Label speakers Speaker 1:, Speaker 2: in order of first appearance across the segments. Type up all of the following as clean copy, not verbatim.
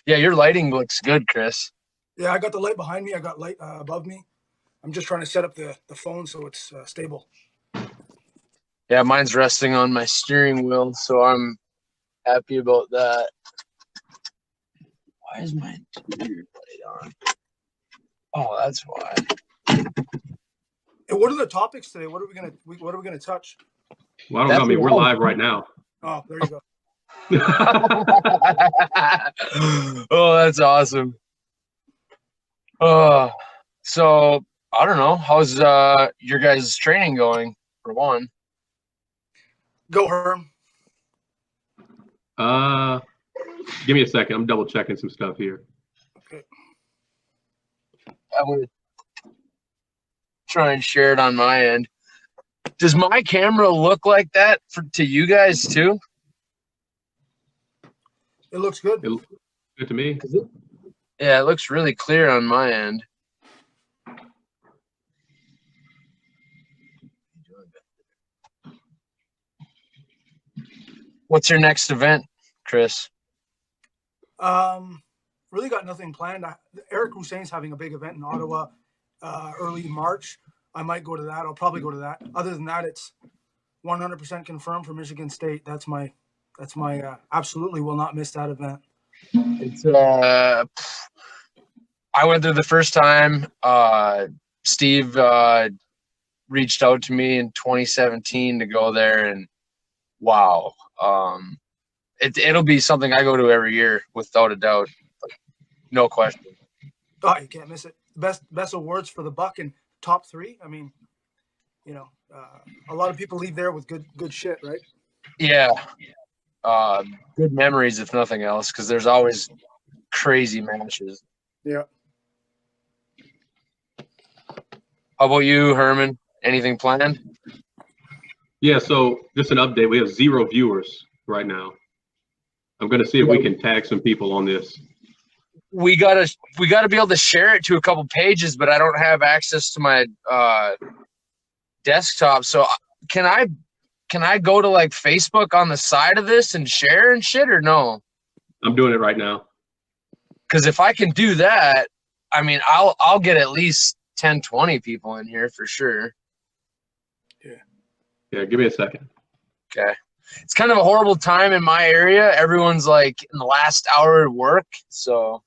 Speaker 1: Yeah, your lighting looks good, Chris.
Speaker 2: Yeah, I got the light behind me. I got light above me. I'm just trying to set up the phone so it's stable.
Speaker 1: Yeah, mine's resting on my steering wheel, so I'm happy about that. Why is my computer light on? Oh, that's why.
Speaker 2: Hey, what are the topics today? What are we gonna touch?
Speaker 3: Well, I don't know. I mean, we're live right now.
Speaker 2: Oh, there you go.
Speaker 1: Oh, that's awesome. So I don't know. How's your guys' training going, for one?
Speaker 2: Go, Herm.
Speaker 3: Give me a second. I'm double checking some stuff here.
Speaker 2: Okay.
Speaker 1: I'm gonna try and share it on my end. Does my camera look like that to you guys too?
Speaker 2: It looks good.
Speaker 3: It looks good to me.
Speaker 1: Yeah, it looks really clear on my end. What's your next event, Chris?
Speaker 2: Really got nothing planned. Eric Hussein's having a big event in Ottawa early March. I might go to that. I'll probably go to that. Other than that, it's 100% confirmed for Michigan State. That's my absolutely will not miss that event.
Speaker 1: It's I went there the first time. Steve reached out to me in 2017 to go there, and wow, it'll be something I go to every year without a doubt, no question.
Speaker 2: Oh, you can't miss it. Best awards for the buck and top 3. I mean, you know, a lot of people leave there with good shit, right?
Speaker 1: Yeah. Good memories, if nothing else, because there's always crazy matches.
Speaker 2: Yeah.
Speaker 1: How about you, Herman? Anything planned?
Speaker 3: Yeah, so just an update. We have 0 viewers right now. I'm going to see if we can tag some people on this.
Speaker 1: We gotta be able to share it to a couple pages, but I don't have access to my desktop. So can I go to like Facebook on the side of this and share and shit, or no?
Speaker 3: I'm doing it right now.
Speaker 1: Because if I can do that, I mean, I'll get at least 10, 20 people in here for sure.
Speaker 3: Yeah, give me a second.
Speaker 1: Okay. It's kind of a horrible time in my area. Everyone's like in the last hour of work. So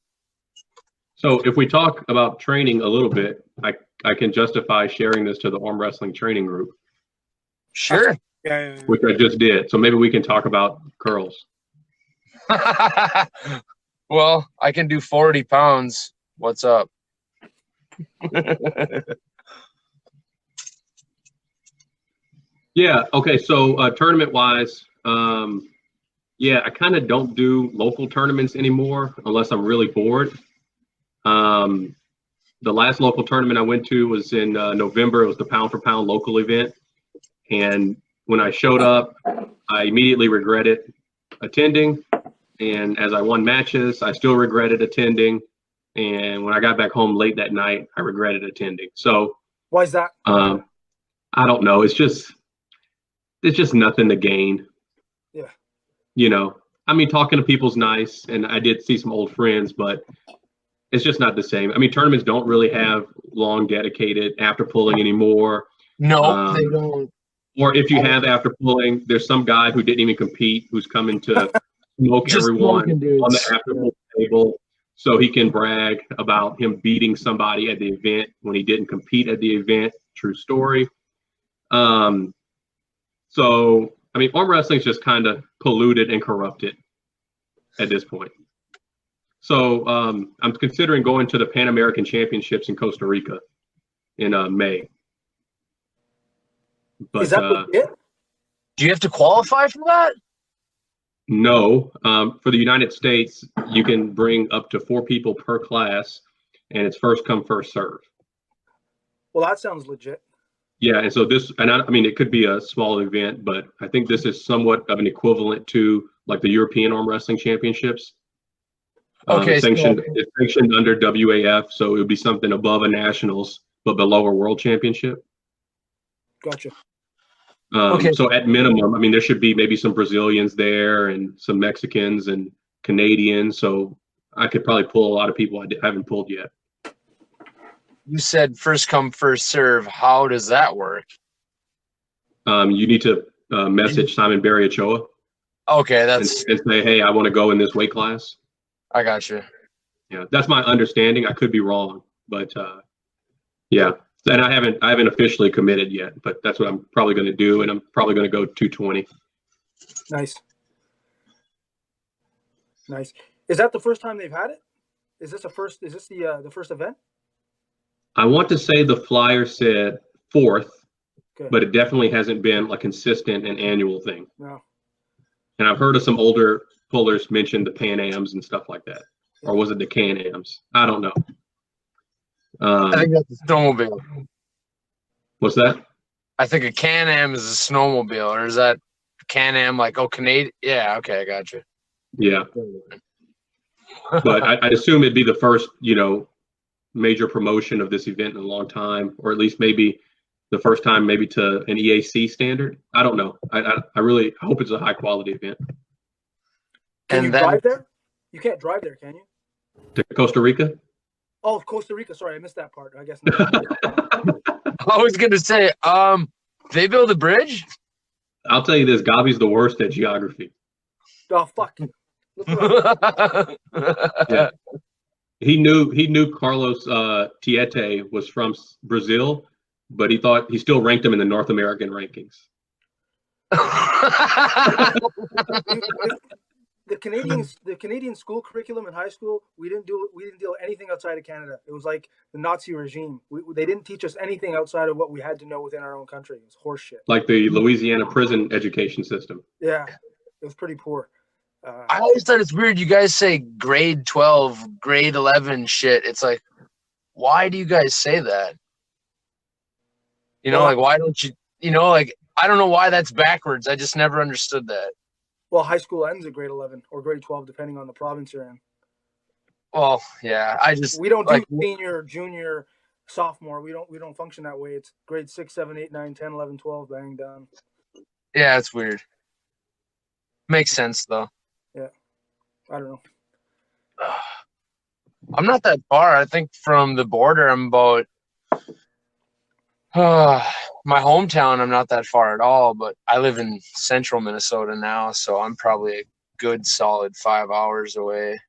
Speaker 3: if we talk about training a little bit, I can justify sharing this to the arm wrestling training group.
Speaker 1: Sure.
Speaker 2: Yeah.
Speaker 3: Which I just did. So maybe we can talk about curls.
Speaker 1: Well, I can do 40 pounds. What's up?
Speaker 3: Yeah. Okay. So tournament wise, yeah, I kind of don't do local tournaments anymore unless I'm really bored. The last local tournament I went to was in November. It was the pound for pound local event. And when I showed up, I immediately regretted attending. And as I won matches, I still regretted attending. And when I got back home late that night, I regretted attending. So
Speaker 2: why is that?
Speaker 3: I don't know. It's just nothing to gain.
Speaker 2: Yeah.
Speaker 3: You know, I mean, talking to people's nice, and I did see some old friends, but it's just not the same. I mean, tournaments don't really have long dedicated after pulling anymore.
Speaker 1: No, they don't.
Speaker 3: Or if you have after pulling, there's some guy who didn't even compete who's coming to smoke everyone on the after pull table so he can brag about him beating somebody at the event when he didn't compete at the event. True story. So, I mean, arm wrestling is just kind of polluted and corrupted at this point. So I'm considering going to the Pan American Championships in Costa Rica in May. But,
Speaker 2: is that legit?
Speaker 1: Do you have to qualify for that?
Speaker 3: No. For the United States, you can bring up to 4 people per class, and it's first come, first serve.
Speaker 2: Well, that sounds legit.
Speaker 3: Yeah, and so this, and I mean, it could be a small event, but I think this is somewhat of an equivalent to like the European Arm Wrestling Championships.
Speaker 1: Okay,
Speaker 3: it's sanctioned under WAF, so it would be something above a nationals, but below a world championship.
Speaker 2: Gotcha.
Speaker 1: Okay.
Speaker 3: So at minimum, I mean, there should be maybe some Brazilians there and some Mexicans and Canadians. So I could probably pull a lot of people I haven't pulled yet.
Speaker 1: You said first come, first serve. How does that work?
Speaker 3: You need to message Simon Barry Ochoa.
Speaker 1: Okay,
Speaker 3: and say, hey, I want to go in this weight class.
Speaker 1: I got you.
Speaker 3: Yeah, that's my understanding. I could be wrong, but yeah. And I haven't officially committed yet, but that's what I'm probably going to do, and I'm probably going to go 220.
Speaker 2: Nice. Nice. Is that the first time they've had it? Is this the first event?
Speaker 3: I want to say the flyer said 4th,
Speaker 2: okay,
Speaker 3: but it definitely hasn't been a consistent and annual thing.
Speaker 2: No.
Speaker 3: And I've heard of some older pullers mention the Pan Ams and stuff like that. Or was it the Can-Ams? I don't know.
Speaker 1: I think that's a snowmobile.
Speaker 3: What's that?
Speaker 1: I think a Can-Am is a snowmobile, or is that Can-Am like, oh, Canadian? Yeah, okay, I got you.
Speaker 3: Yeah. But I assume it'd be the first, major promotion of this event in a long time, or at least maybe the first time maybe to an EAC standard. I don't know. I really hope it's a high quality event.
Speaker 2: Can you drive there? You can't drive there, can you?
Speaker 3: To Costa Rica?
Speaker 2: Oh, Costa Rica. Sorry, I missed that part. I guess not.
Speaker 1: I was going to say, they build a bridge?
Speaker 3: I'll tell you this, Gobby's the worst at geography.
Speaker 2: Oh, fuck.
Speaker 3: Yeah. He knew Carlos Tiete was from Brazil, but he still ranked him in the North American rankings.
Speaker 2: The Canadian school curriculum in high school, we didn't deal anything outside of Canada. It was like the Nazi regime. They didn't teach us anything outside of what we had to know within our own country. It was horse shit.
Speaker 3: Like the Louisiana prison education system.
Speaker 2: Yeah, it was pretty poor.
Speaker 1: I always thought it's weird. You guys say grade 12, grade 11 shit. It's like, why do you guys say that? Like, why don't you, I don't know why that's backwards. I just never understood that.
Speaker 2: Well, high school ends at grade 11 or grade 12, depending on the province you're in.
Speaker 1: Well, yeah,
Speaker 2: we don't do senior, junior, sophomore. We don't function that way. It's grade 6, 7, 8, 9, 10, 11, 12, bang down.
Speaker 1: Yeah, it's weird. Makes sense though.
Speaker 2: Yeah. I don't know.
Speaker 1: I'm not that far. I think from the border, I'm about my hometown. I'm not that far at all, but I live in central Minnesota now, so I'm probably a good solid 5 hours away.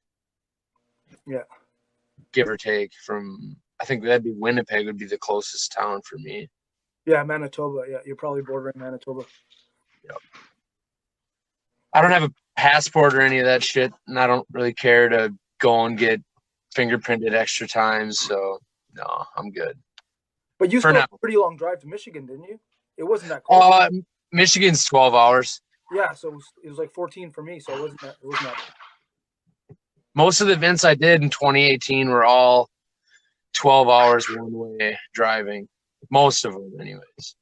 Speaker 2: Yeah.
Speaker 1: Give or take from, I think that'd be Winnipeg would be the closest town for me.
Speaker 2: Yeah, Manitoba. Yeah, you're probably bordering Manitoba.
Speaker 1: Yep. I don't have a passport or any of that shit, and I don't really care to go and get fingerprinted extra times, so no, I'm good.
Speaker 2: But you still had a pretty long drive to Michigan, didn't you? It wasn't that close.
Speaker 1: Michigan's 12 hours.
Speaker 2: Yeah, so it was like 14 for me, so it wasn't that.
Speaker 1: Most of the events I did in 2018 were all 12 hours one-way driving. Most of them, anyways.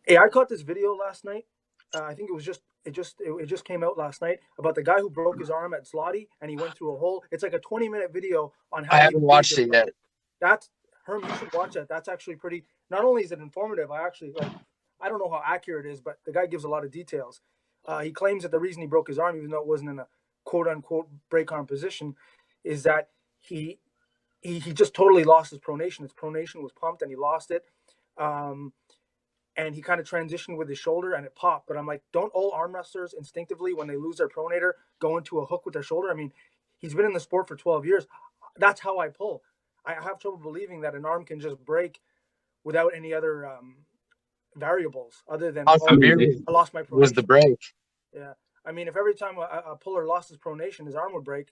Speaker 2: Hey, I caught this video last night. I think it just came out last night about the guy who broke his arm at Slotty and he went through a hole. It's like a 20-minute video on how.
Speaker 1: I haven't watched it yet.
Speaker 2: Herm, you should watch that. That's actually pretty. Not only is it informative, I don't know how accurate it is, but the guy gives a lot of details. He claims that the reason he broke his arm, even though it wasn't in a quote unquote break arm position, is that he just totally lost his pronation. His pronation was pumped and he lost it. And he kind of transitioned with his shoulder and it popped. But I'm like, don't all arm wrestlers instinctively, when they lose their pronator, go into a hook with their shoulder? I mean, he's been in the sport for 12 years. That's how I pull. I have trouble believing that an arm can just break without any other variables other than
Speaker 1: I
Speaker 2: lost my pronation.
Speaker 1: Was the break.
Speaker 2: Yeah. I mean, if every time a puller lost his pronation, his arm would break,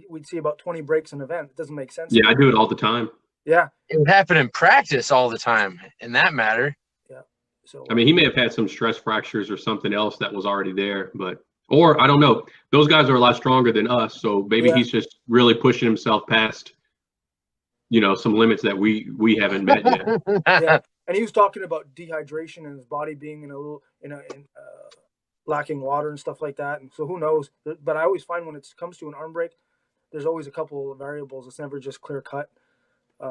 Speaker 2: we'd see about 20 breaks an event. It doesn't make sense.
Speaker 3: Yeah, I do it all the time.
Speaker 2: Yeah.
Speaker 1: It would happen in practice all the time in that matter.
Speaker 2: Yeah. So
Speaker 3: I mean, he may have had some stress fractures or something else that was already there, or I don't know. Those guys are a lot stronger than us, so maybe he's just really pushing himself past, some limits that we haven't met yet.
Speaker 2: Yeah. And he was talking about dehydration and his body being lacking water and stuff like that. And so who knows? But I always find when it comes to an arm break, there's always a couple of variables. It's never just clear cut. I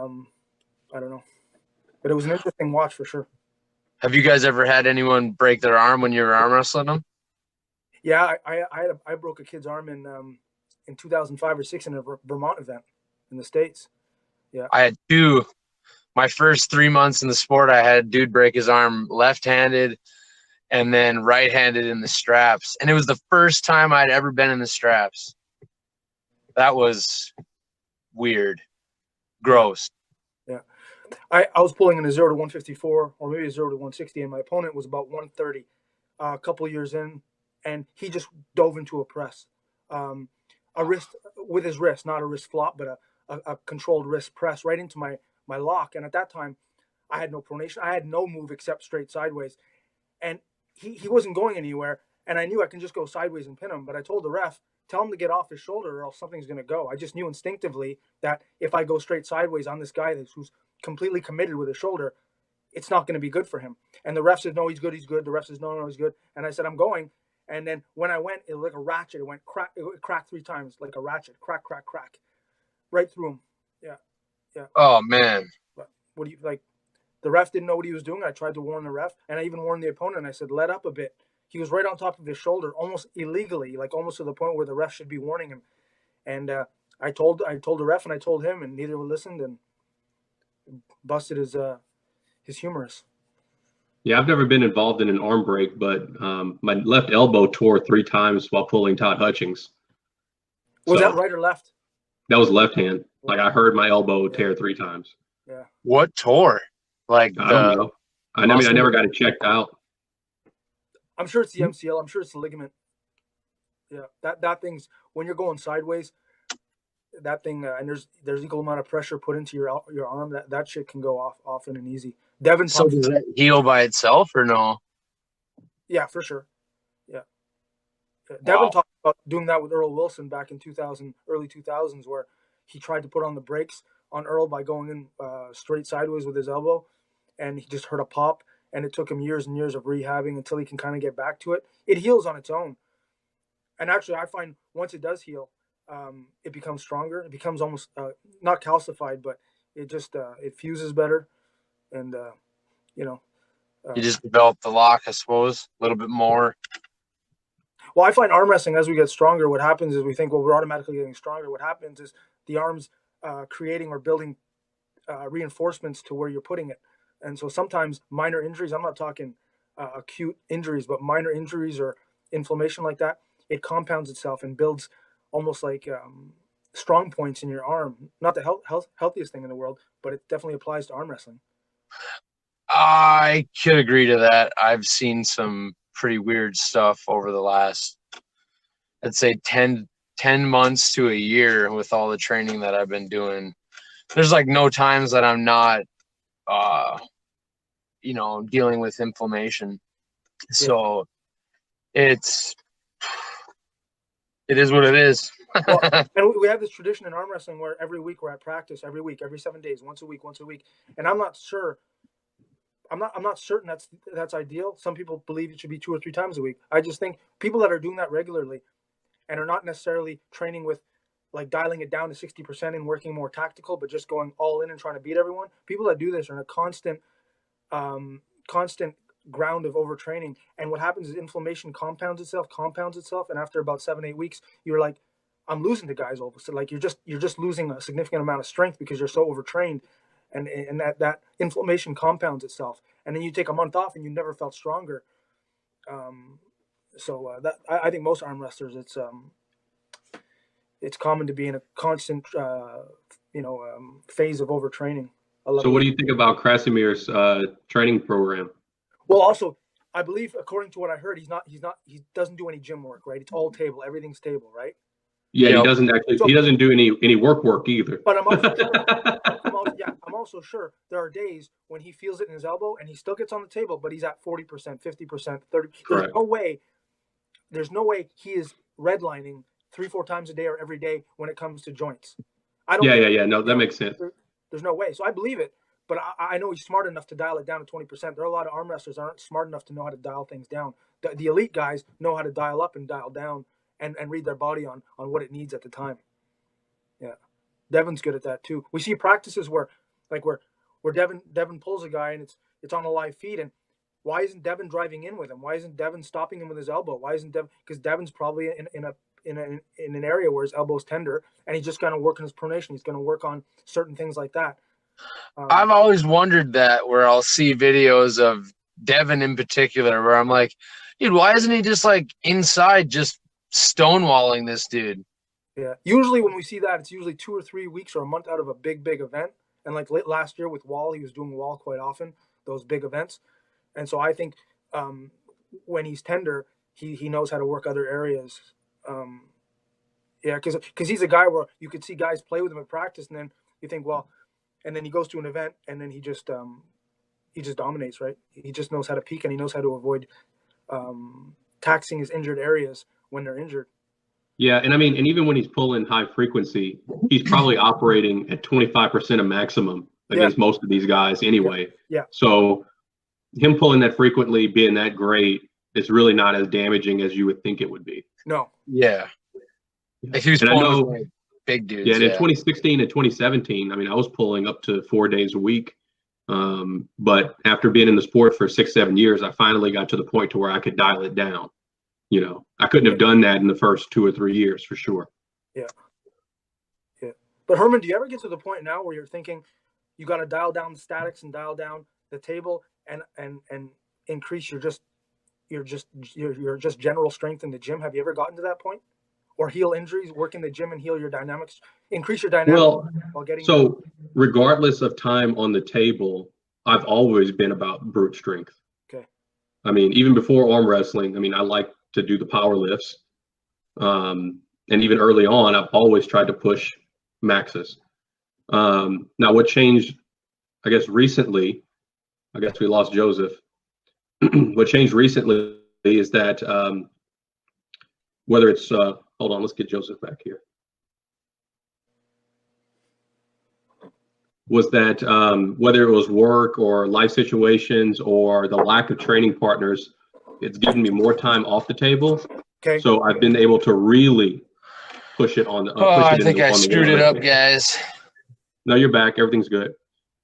Speaker 2: don't know, but it was an interesting watch for sure.
Speaker 1: Have you guys ever had anyone break their arm when you were arm wrestling them?
Speaker 2: Yeah, I broke a kid's arm in in 2005 or 6 in a Vermont event in the States. Yeah.
Speaker 1: I had two. My first 3 months in the sport, I had a dude break his arm left-handed and then right-handed in the straps. And it was the first time I'd ever been in the straps. That was weird. Gross.
Speaker 2: Yeah. I was pulling in a 0 to 154 or maybe a 0 to 160, and my opponent was about 130 a couple years in, and he just dove into a press. A wrist with his wrist, not a wrist flop, but a controlled wrist press right into my lock. And at that time, I had no pronation. I had no move except straight sideways. And he wasn't going anywhere. And I knew I can just go sideways and pin him. But I told the ref, tell him to get off his shoulder or else something's going to go. I just knew instinctively that if I go straight sideways on this guy who's completely committed with his shoulder, it's not going to be good for him. And the ref said, no, he's good, he's good. The ref says, no, he's good. And I said, I'm going. And then when I went, it was like a ratchet. It went crack, it cracked 3 times, like a ratchet, crack, crack, crack, right through him. Yeah, yeah.
Speaker 1: Oh, man.
Speaker 2: But what do you like? The ref didn't know what he was doing. I tried to warn the ref, and I even warned the opponent. And I said, let up a bit. He was right on top of his shoulder, almost illegally, like almost to the point where the ref should be warning him. And I told the ref, and I told him, and neither listened, and busted his humerus.
Speaker 3: Yeah, I've never been involved in an arm break, but my left elbow tore 3 times while pulling Todd Hutchings.
Speaker 2: Was that right or left?
Speaker 3: That was left hand. Like I heard my elbow tear 3 times.
Speaker 2: Yeah.
Speaker 1: What tore? Like
Speaker 3: I don't know. I mean, I never got it checked out.
Speaker 2: I'm sure it's the MCL. I'm sure it's the ligament. Yeah, that thing's when you're going sideways. That thing and there's equal amount of pressure put into your arm. That shit can go off often and easy. Devin.
Speaker 1: So does that heal by itself or no?
Speaker 2: Yeah, for sure. Yeah. Devin talked about doing that with Earl Wilson back in early 2000s, where he tried to put on the brakes on Earl by going in straight sideways with his elbow, and he just heard a pop, and it took him years and years of rehabbing until he can kind of get back to it. It heals on its own. And actually, I find once it does heal, it becomes stronger. It becomes almost not calcified, but it just it fuses better, and you
Speaker 1: just develop the lock, I suppose, a little bit more.
Speaker 2: Well, I find arm wrestling as we get stronger. What happens is we think, well, we're automatically getting stronger. What happens is the arms creating or building reinforcements to where you're putting it, and so sometimes minor injuries. I'm not talking acute injuries, but minor injuries or inflammation like that. It compounds itself and builds almost like strong points in your arm. Not the healthiest thing in the world, but it definitely applies to arm wrestling.
Speaker 1: I could agree to that. I've seen some pretty weird stuff over the last, I'd say 10 months to a year with all the training that I've been doing. There's like no times that I'm not, dealing with inflammation. So it is what it is.
Speaker 2: Well, and we have this tradition in arm wrestling where every week we're at practice, every week, every 7 days, once a week. And I'm not sure. I'm not certain that's ideal. Some people believe it should be 2 or 3 times a week. I just think people that are doing that regularly and are not necessarily training with like dialing it down to 60% and working more tactical, but just going all in and trying to beat everyone. People that do this are in a constant ground of overtraining. And what happens is inflammation compounds itself. And after about 7-8 weeks, you're like, I'm losing to guys all of a sudden. Like you're just losing a significant amount of strength because you're so overtrained. And that inflammation compounds itself, and then you take a month off, and you never felt stronger. That I think most arm wrestlers, it's common to be in a constant, phase of overtraining.
Speaker 3: So, what do you think about Krasimir's training program?
Speaker 2: Well, also, I believe according to what I heard, he doesn't do any gym work, right? It's all table, everything's table, right?
Speaker 3: Yeah, he doesn't actually. He doesn't do any work either.
Speaker 2: But I'm also sure, I'm also sure there are days when he feels it in his elbow and he still gets on the table, but he's at 40%, 50%, 30%. There's no way he is redlining 3-4 times a day or every day when it comes to joints.
Speaker 3: Yeah. No, that makes sense.
Speaker 2: There's no way. So I believe it, but I know he's smart enough to dial it down to 20%. There are a lot of arm wrestlers that aren't smart enough to know how to dial things down. The elite guys know how to dial up and dial down. And read their body on what it needs at the time. Yeah, Devin's good at that too. We see practices where Devin pulls a guy and it's on a live feed, and why isn't Devin driving in with him? Why isn't Devin stopping him with his elbow? Why isn't Devin? Because Devin's probably in in an area where his elbow's tender, and he's just going to work on his pronation. He's going to work on certain things like that.
Speaker 1: I've always wondered that, where I'll see videos of Devin in particular, where I'm like, dude, why isn't he just like inside, just stonewalling this dude?
Speaker 2: Yeah. Usually when we see that, it's usually 2 or 3 weeks or a month out of a big event. And like last year with Wall, he was doing Wall quite often, those big events. And so I think when he's tender, he knows how to work other areas. Yeah, because he's a guy where you could see guys play with him at practice, and then you think, well, and then he goes to an event, and then he just dominates, right? He just knows how to peak, and he knows how to avoid taxing his injured areas when they're injured.
Speaker 3: Yeah, and I mean, and even when he's pulling high frequency, he's probably operating at 25% of maximum against most of these guys anyway.
Speaker 2: Yeah.
Speaker 3: So him pulling that frequently, being that great, is really not as damaging as you would think it would be.
Speaker 2: No.
Speaker 1: Yeah. Like he was pulling with, like, big dudes.
Speaker 3: Yeah, and in 2016 and 2017, I mean, I was pulling up to 4 days a week. But after being in the sport for 6-7 years, I finally got to the point to where I could dial it down. You know, I couldn't have done that in the first 2 or 3 years for sure.
Speaker 2: Yeah. Yeah. But Herman, do you ever get to the point now where you're thinking you got to dial down the statics and dial down the table and increase your just general strength in the gym? Have you ever gotten to that point? Or heal injuries, work in the gym and heal your dynamics, increase your dynamics while getting. So
Speaker 3: regardless of time on the table, I've always been about brute strength.
Speaker 2: Okay.
Speaker 3: I mean, even before arm wrestling, I mean, I like to do the power lifts. And even early on, I've always tried to push maxes. Now what changed, I guess recently, I guess we lost Joseph. What changed recently is that whether it's, hold on, let's get Joseph back here. Was that whether it was work or life situations or the lack of training partners, it's given me more time off the table.
Speaker 2: Okay.
Speaker 3: So I've been able to really push it on the.
Speaker 1: I think I screwed it up, guys.
Speaker 3: No, you're back. Everything's good.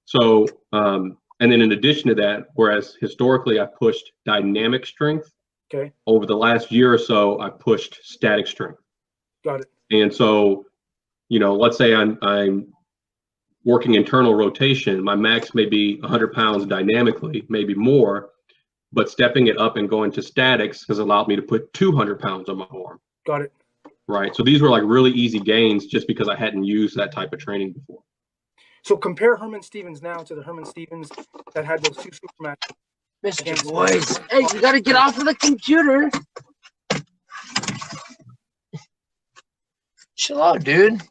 Speaker 3: So, and then in addition to that, whereas historically I pushed dynamic strength.
Speaker 2: Okay.
Speaker 3: Over the last year or so, I pushed static strength.
Speaker 2: Got it.
Speaker 3: And so, you know, let's say I'm working internal rotation. My max may be 100 pounds dynamically, maybe more, but stepping it up and going to statics has allowed me to put 200 pounds on my arm.
Speaker 2: Got it.
Speaker 3: Right. So these were like really easy gains just because I hadn't used that type of training before.
Speaker 2: So compare Herman Stevens now to the Herman Stevens that had those 2 super matches.
Speaker 1: Mr. Boys, hey, you got to get off of the computer. Chill out, dude.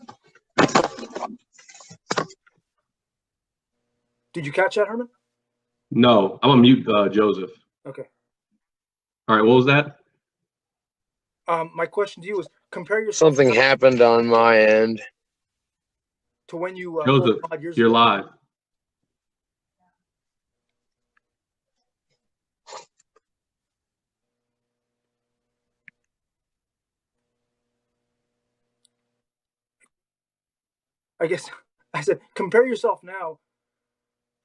Speaker 2: Did you catch that, Herman?
Speaker 3: No, I'm gonna mute Joseph.
Speaker 2: Okay.
Speaker 3: All right, what was that?
Speaker 2: My question to you is compare yourself.
Speaker 1: Something happened on my end.
Speaker 2: To when you
Speaker 3: Joseph, you're live.
Speaker 2: I guess I said compare yourself now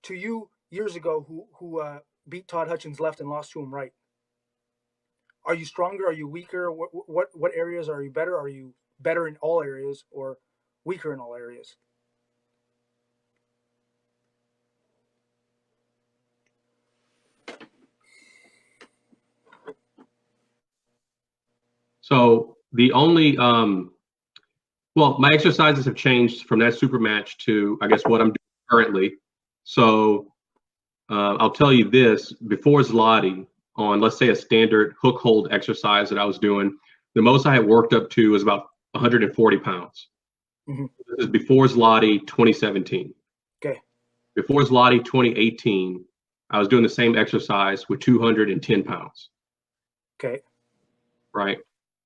Speaker 2: to you years ago who beat Todd Hutchings left and lost to him right. Are you stronger? Are you weaker? What areas are you better? Are you better in all areas or weaker in all areas?
Speaker 3: So the only well, my exercises have changed from that super match to, I guess, what I'm doing currently. So I'll tell you this, before Zloty, on, let's say, a standard hook hold exercise that I was doing, the most I had worked up to was about 140 pounds. Mm-hmm. This is before Zloty 2017.
Speaker 2: Okay.
Speaker 3: Before Zloty 2018, I was doing the same exercise with 210 pounds.
Speaker 2: Okay.
Speaker 3: Right.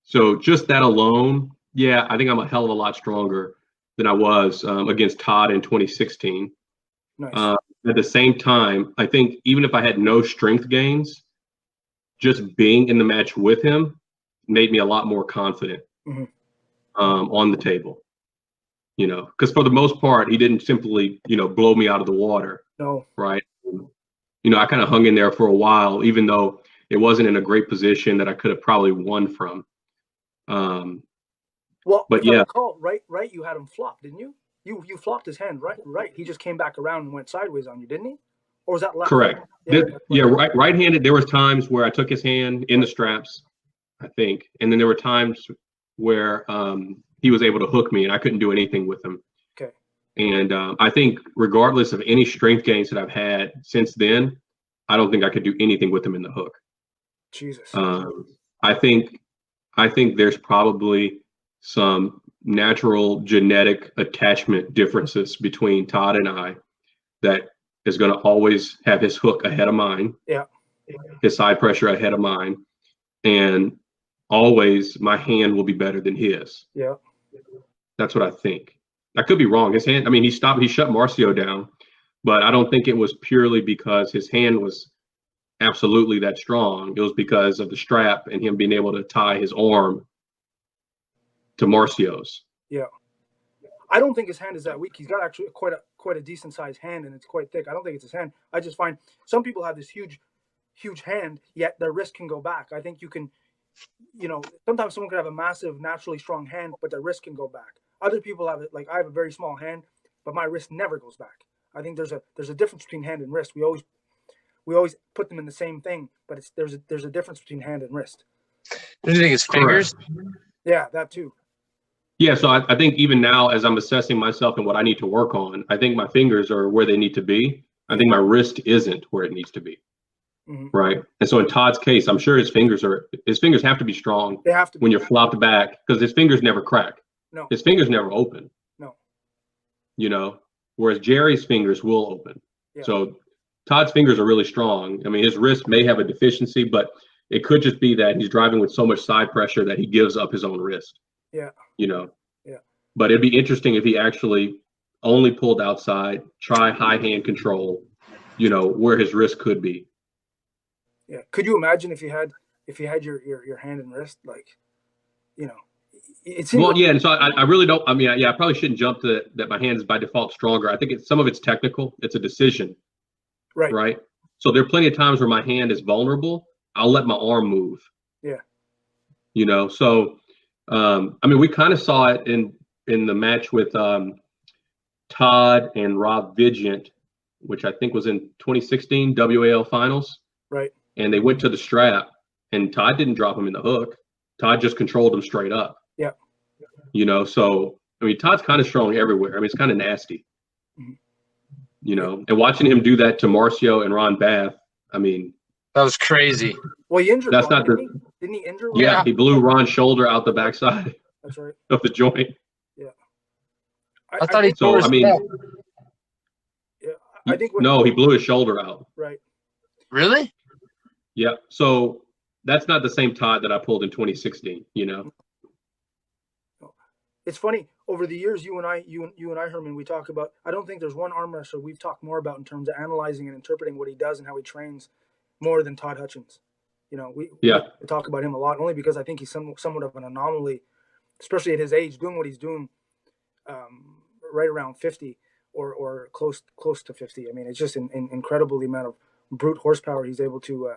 Speaker 3: So just that alone, yeah, I think I'm a hell of a lot stronger than I was against Todd in 2016.
Speaker 2: Nice.
Speaker 3: At the same time, I think even if I had no strength gains, just being in the match with him made me a lot more confident on the table. You know, because for the most part, he didn't simply, you know, blow me out of the water.
Speaker 2: No.
Speaker 3: Right. You know, I kind of hung in there for a while, even though it wasn't in a great position that I could have probably won from.
Speaker 2: Well,
Speaker 3: But
Speaker 2: if I
Speaker 3: yeah,
Speaker 2: recall, right, you had him flop, didn't you? You flopped his hand, right? Right. He just came back around and went sideways on you, didn't he? Or was that left?
Speaker 3: correct.
Speaker 2: Yeah.
Speaker 3: Right-handed. There was times where I took his hand in the straps, I think, and then there were times where he was able to hook me, and I couldn't do anything with him.
Speaker 2: Okay.
Speaker 3: And I think regardless of any strength gains that I've had since then, I don't think I could do anything with him in the hook.
Speaker 2: Jesus.
Speaker 3: I think there's probably some natural genetic attachment differences between Todd and I that is going to always have his hook ahead of mine.
Speaker 2: Yeah.
Speaker 3: His side pressure ahead of mine. And always my hand will be better than his.
Speaker 2: Yeah.
Speaker 3: That's what I think. I could be wrong. His hand, I mean, he shut Marcio down, but I don't think it was purely because his hand was absolutely that strong. It was because of the strap and him being able to tie his arm to Marcio's.
Speaker 2: Yeah. I don't think his hand is that weak. He's got actually quite a decent sized hand, and it's quite thick. I don't think it's his hand. I just find some people have this huge hand, yet their wrist can go back. I think you can, sometimes someone can have a massive, naturally strong hand, but their wrist can go back. Other people have it, like I have a very small hand, but my wrist never goes back. I think there's a difference between hand and wrist. We always put them in the same thing, but there's a difference between hand and wrist.
Speaker 1: Do you think it's fingers?
Speaker 2: Yeah, that too.
Speaker 3: Yeah, so I think even now, as I'm assessing myself and what I need to work on, I think my fingers are where they need to be. I think my wrist isn't where it needs to be. Mm-hmm. Right. And so in Todd's case, I'm sure his fingers have to be strong.
Speaker 2: They have to be.
Speaker 3: When you're flopped back, because his fingers never crack.
Speaker 2: No.
Speaker 3: His fingers never open.
Speaker 2: No.
Speaker 3: Whereas Jerry's fingers will open.
Speaker 2: Yeah.
Speaker 3: So Todd's fingers are really strong. I mean, his wrist may have a deficiency, but it could just be that he's driving with so much side pressure that he gives up his own wrist.
Speaker 2: Yeah.
Speaker 3: Yeah.
Speaker 2: But
Speaker 3: it'd be interesting if he actually only pulled outside, try high hand control, where his wrist could be.
Speaker 2: Yeah. Could you imagine if you had your hand and wrist, like, it's
Speaker 3: well, yeah. And so I really don't. I mean, I probably shouldn't jump to that. My hand is by default stronger. I think some of it's technical. It's a decision. Right. So there are plenty of times where my hand is vulnerable. I'll let my arm move.
Speaker 2: Yeah.
Speaker 3: So, I mean, we kind of saw it in the match with Todd and Rob Vigent, which I think was in 2016 WAL finals.
Speaker 2: Right.
Speaker 3: And they went to the strap, and Todd didn't drop him in the hook. Todd just controlled him straight up.
Speaker 2: Yeah.
Speaker 3: So, I mean, Todd's kind of strong everywhere. I mean, it's kind of nasty.
Speaker 2: Mm-hmm.
Speaker 3: And watching him do that to Marcio and Ron Bath, I mean.
Speaker 1: That was crazy.
Speaker 2: Well, he injured
Speaker 3: That's
Speaker 2: Ron,
Speaker 3: not
Speaker 2: didn't he injure Ron?
Speaker 3: Yeah, he blew Ron's shoulder out the backside.
Speaker 2: That's right.
Speaker 3: Of the joint.
Speaker 2: Yeah.
Speaker 1: I thought he
Speaker 3: tore his
Speaker 2: Yeah. I think
Speaker 3: he blew his shoulder out.
Speaker 2: Right.
Speaker 1: Really?
Speaker 3: Yeah. So that's not the same Todd that I pulled in 2016,
Speaker 2: It's funny, over the years, you and I, Herman, we talk about, I don't think there's one arm wrestler we've talked more about in terms of analyzing and interpreting what he does and how he trains more than Todd Hutchings. We talk about him a lot, only because I think he's somewhat of an anomaly, especially at his age, doing what he's doing right around 50 or close to 50. I mean, it's just an incredible the amount of brute horsepower he's able to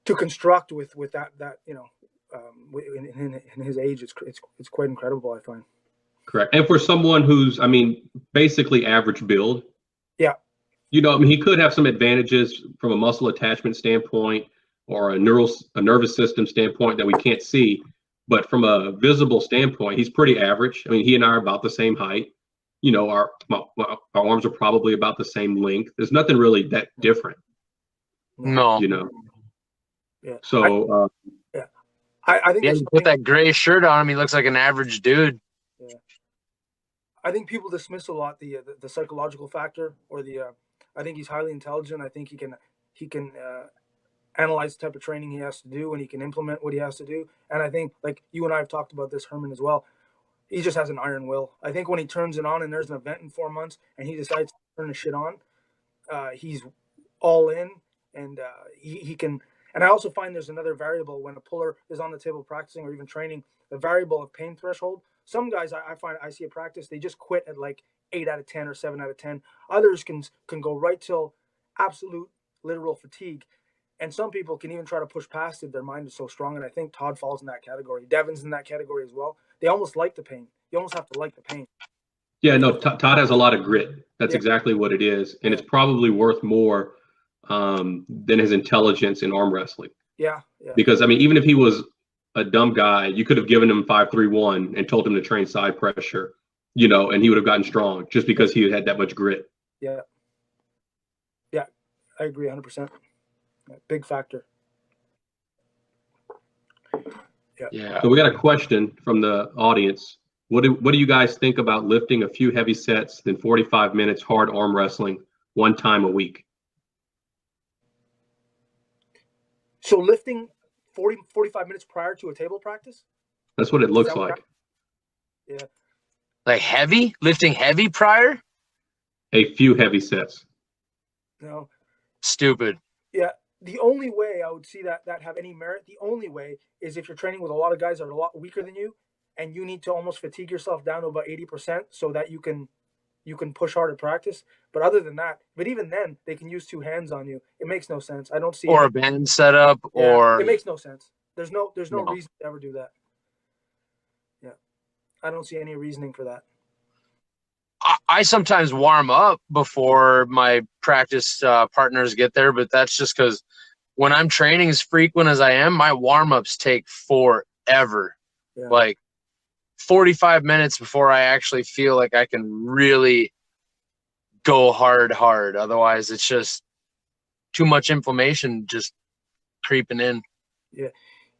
Speaker 2: construct with that in his age. It's quite incredible, I find.
Speaker 3: Correct. And for someone who's, I mean, basically average build.
Speaker 2: Yeah.
Speaker 3: I mean, he could have some advantages from a muscle attachment standpoint or a nervous system standpoint that we can't see. But from a visible standpoint, he's pretty average. I mean, he and I are about the same height. Our arms are probably about the same length. There's nothing really that different.
Speaker 1: No.
Speaker 2: Yeah.
Speaker 3: So.
Speaker 2: I think
Speaker 1: you put that gray shirt on him, he looks like an average dude.
Speaker 2: Yeah. I think people dismiss a lot the psychological factor or I think he's highly intelligent. I think he can analyze the type of training he has to do, and he can implement what he has to do. And I think, like you and I have talked about this, Herman, as well, he just has an iron will. I think when he turns it on and there's an event in 4 months and he decides to turn the shit on, he's all in, and he can. And I also find there's another variable when a puller is on the table practicing or even training, the variable of pain threshold. Some guys I see at practice, they just quit at like 8 out of 10 or 7 out of 10. Others can go right till absolute literal fatigue. And some people can even try to push past it. Their mind is so strong. And I think Todd falls in that category. Devin's in that category as well. they almost like the pain. You almost have to like the pain.
Speaker 3: Yeah, no, Todd has a lot of grit. That's
Speaker 2: Yeah.
Speaker 3: exactly what it is. And it's probably worth more than his intelligence in arm wrestling.
Speaker 2: Yeah, yeah.
Speaker 3: Because, I mean, even if he was a dumb guy, you could have given him 5-3-1 and told him to train side pressure, you know, and he would have gotten strong just because he had that much grit.
Speaker 2: Yeah. Yeah, I agree 100%. Big factor.
Speaker 1: Yeah.
Speaker 3: So we got a question from the audience. What do you guys think about lifting a few heavy sets, then 45 minutes hard arm wrestling one time a week?
Speaker 2: So lifting 45 minutes prior to a table practice?
Speaker 3: That's what it looks like.
Speaker 2: Yeah.
Speaker 1: Like lifting heavy prior?
Speaker 3: A few heavy sets.
Speaker 2: No.
Speaker 1: Stupid.
Speaker 2: Yeah. The only way I would see that have any merit, the only way is if you're training with a lot of guys that are a lot weaker than you, and you need to almost fatigue yourself down to about 80% so that you can push hard at practice. But other than that, but even then, they can use two hands on you. It makes no sense. I don't see.
Speaker 1: Or a band setup, or
Speaker 2: it makes no sense. There's no reason to ever do that. Yeah, I don't see any reasoning for that.
Speaker 1: I sometimes warm up before my practice partners get there, but that's just because when I'm training as frequent as I am, my warm-ups take forever.
Speaker 2: Yeah.
Speaker 1: Like 45 minutes before I actually feel like I can really go hard. Otherwise, it's just too much inflammation just creeping in.
Speaker 2: Yeah.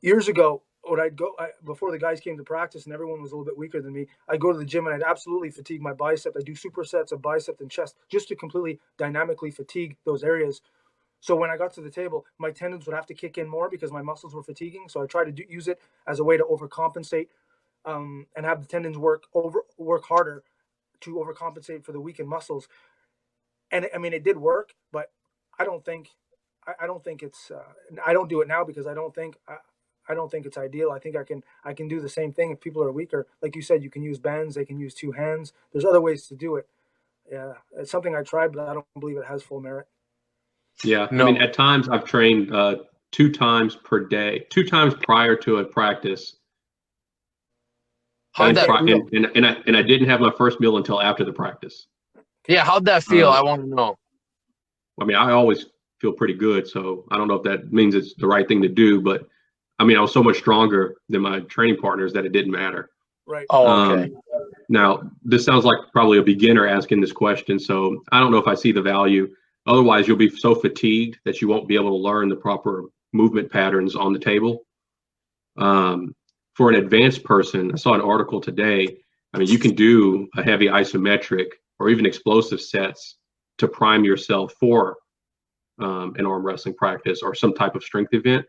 Speaker 2: Years ago, when I'd go before the guys came to practice and everyone was a little bit weaker than me, I'd go to the gym and I'd absolutely fatigue my bicep. I'd do supersets of bicep and chest just to completely dynamically fatigue those areas. So when I got to the table, my tendons would have to kick in more because my muscles were fatiguing. So I tried to use it as a way to overcompensate and have the tendons work harder to overcompensate for the weakened muscles. And I mean, it did work, but I don't think it's. I don't do it now because I don't think it's ideal. I think I can do the same thing if people are weaker. Like you said, you can use bands. They can use two hands. There's other ways to do it. Yeah, it's something I tried, but I don't believe it has full merit.
Speaker 3: Yeah,
Speaker 1: No.
Speaker 3: I mean, at times I've trained 2 times per day, 2 times prior to a practice.
Speaker 1: How'd that feel?
Speaker 3: And I didn't have my first meal until after the practice.
Speaker 1: Yeah, how'd that feel? I want to know.
Speaker 3: I mean, I always feel pretty good, so I don't know if that means it's the right thing to do, but I mean, I was so much stronger than my training partners that it didn't matter.
Speaker 2: Right.
Speaker 1: Oh, okay.
Speaker 3: Now, this sounds like probably a beginner asking this question, so I don't know if I see the value. Otherwise, you'll be so fatigued that you won't be able to learn the proper movement patterns on the table. For an advanced person, I saw an article today. I mean, you can do a heavy isometric or even explosive sets to prime yourself for an arm wrestling practice or some type of strength event.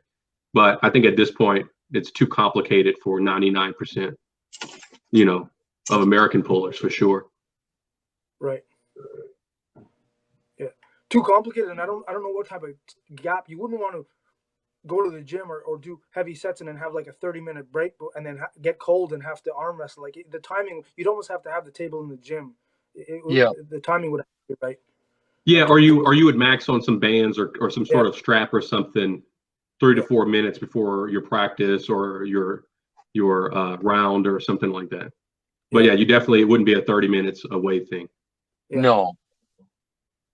Speaker 3: But I think at this point, it's too complicated for 99%, you know, of American pullers for sure.
Speaker 2: Right. Yeah. Too complicated, and I don't know what type of gap. You wouldn't want to go to the gym or do heavy sets and then have like a 30-minute break and then get cold and have to arm wrestle. Like the timing, you'd almost have to have the table in the gym. The timing would have to be right.
Speaker 3: Yeah, or you would max on some bands or some sort of strap or something 3 to 4 minutes before your practice or your round or something like that. But yeah, it wouldn't be a 30 minutes away thing.
Speaker 2: Yeah.
Speaker 1: No.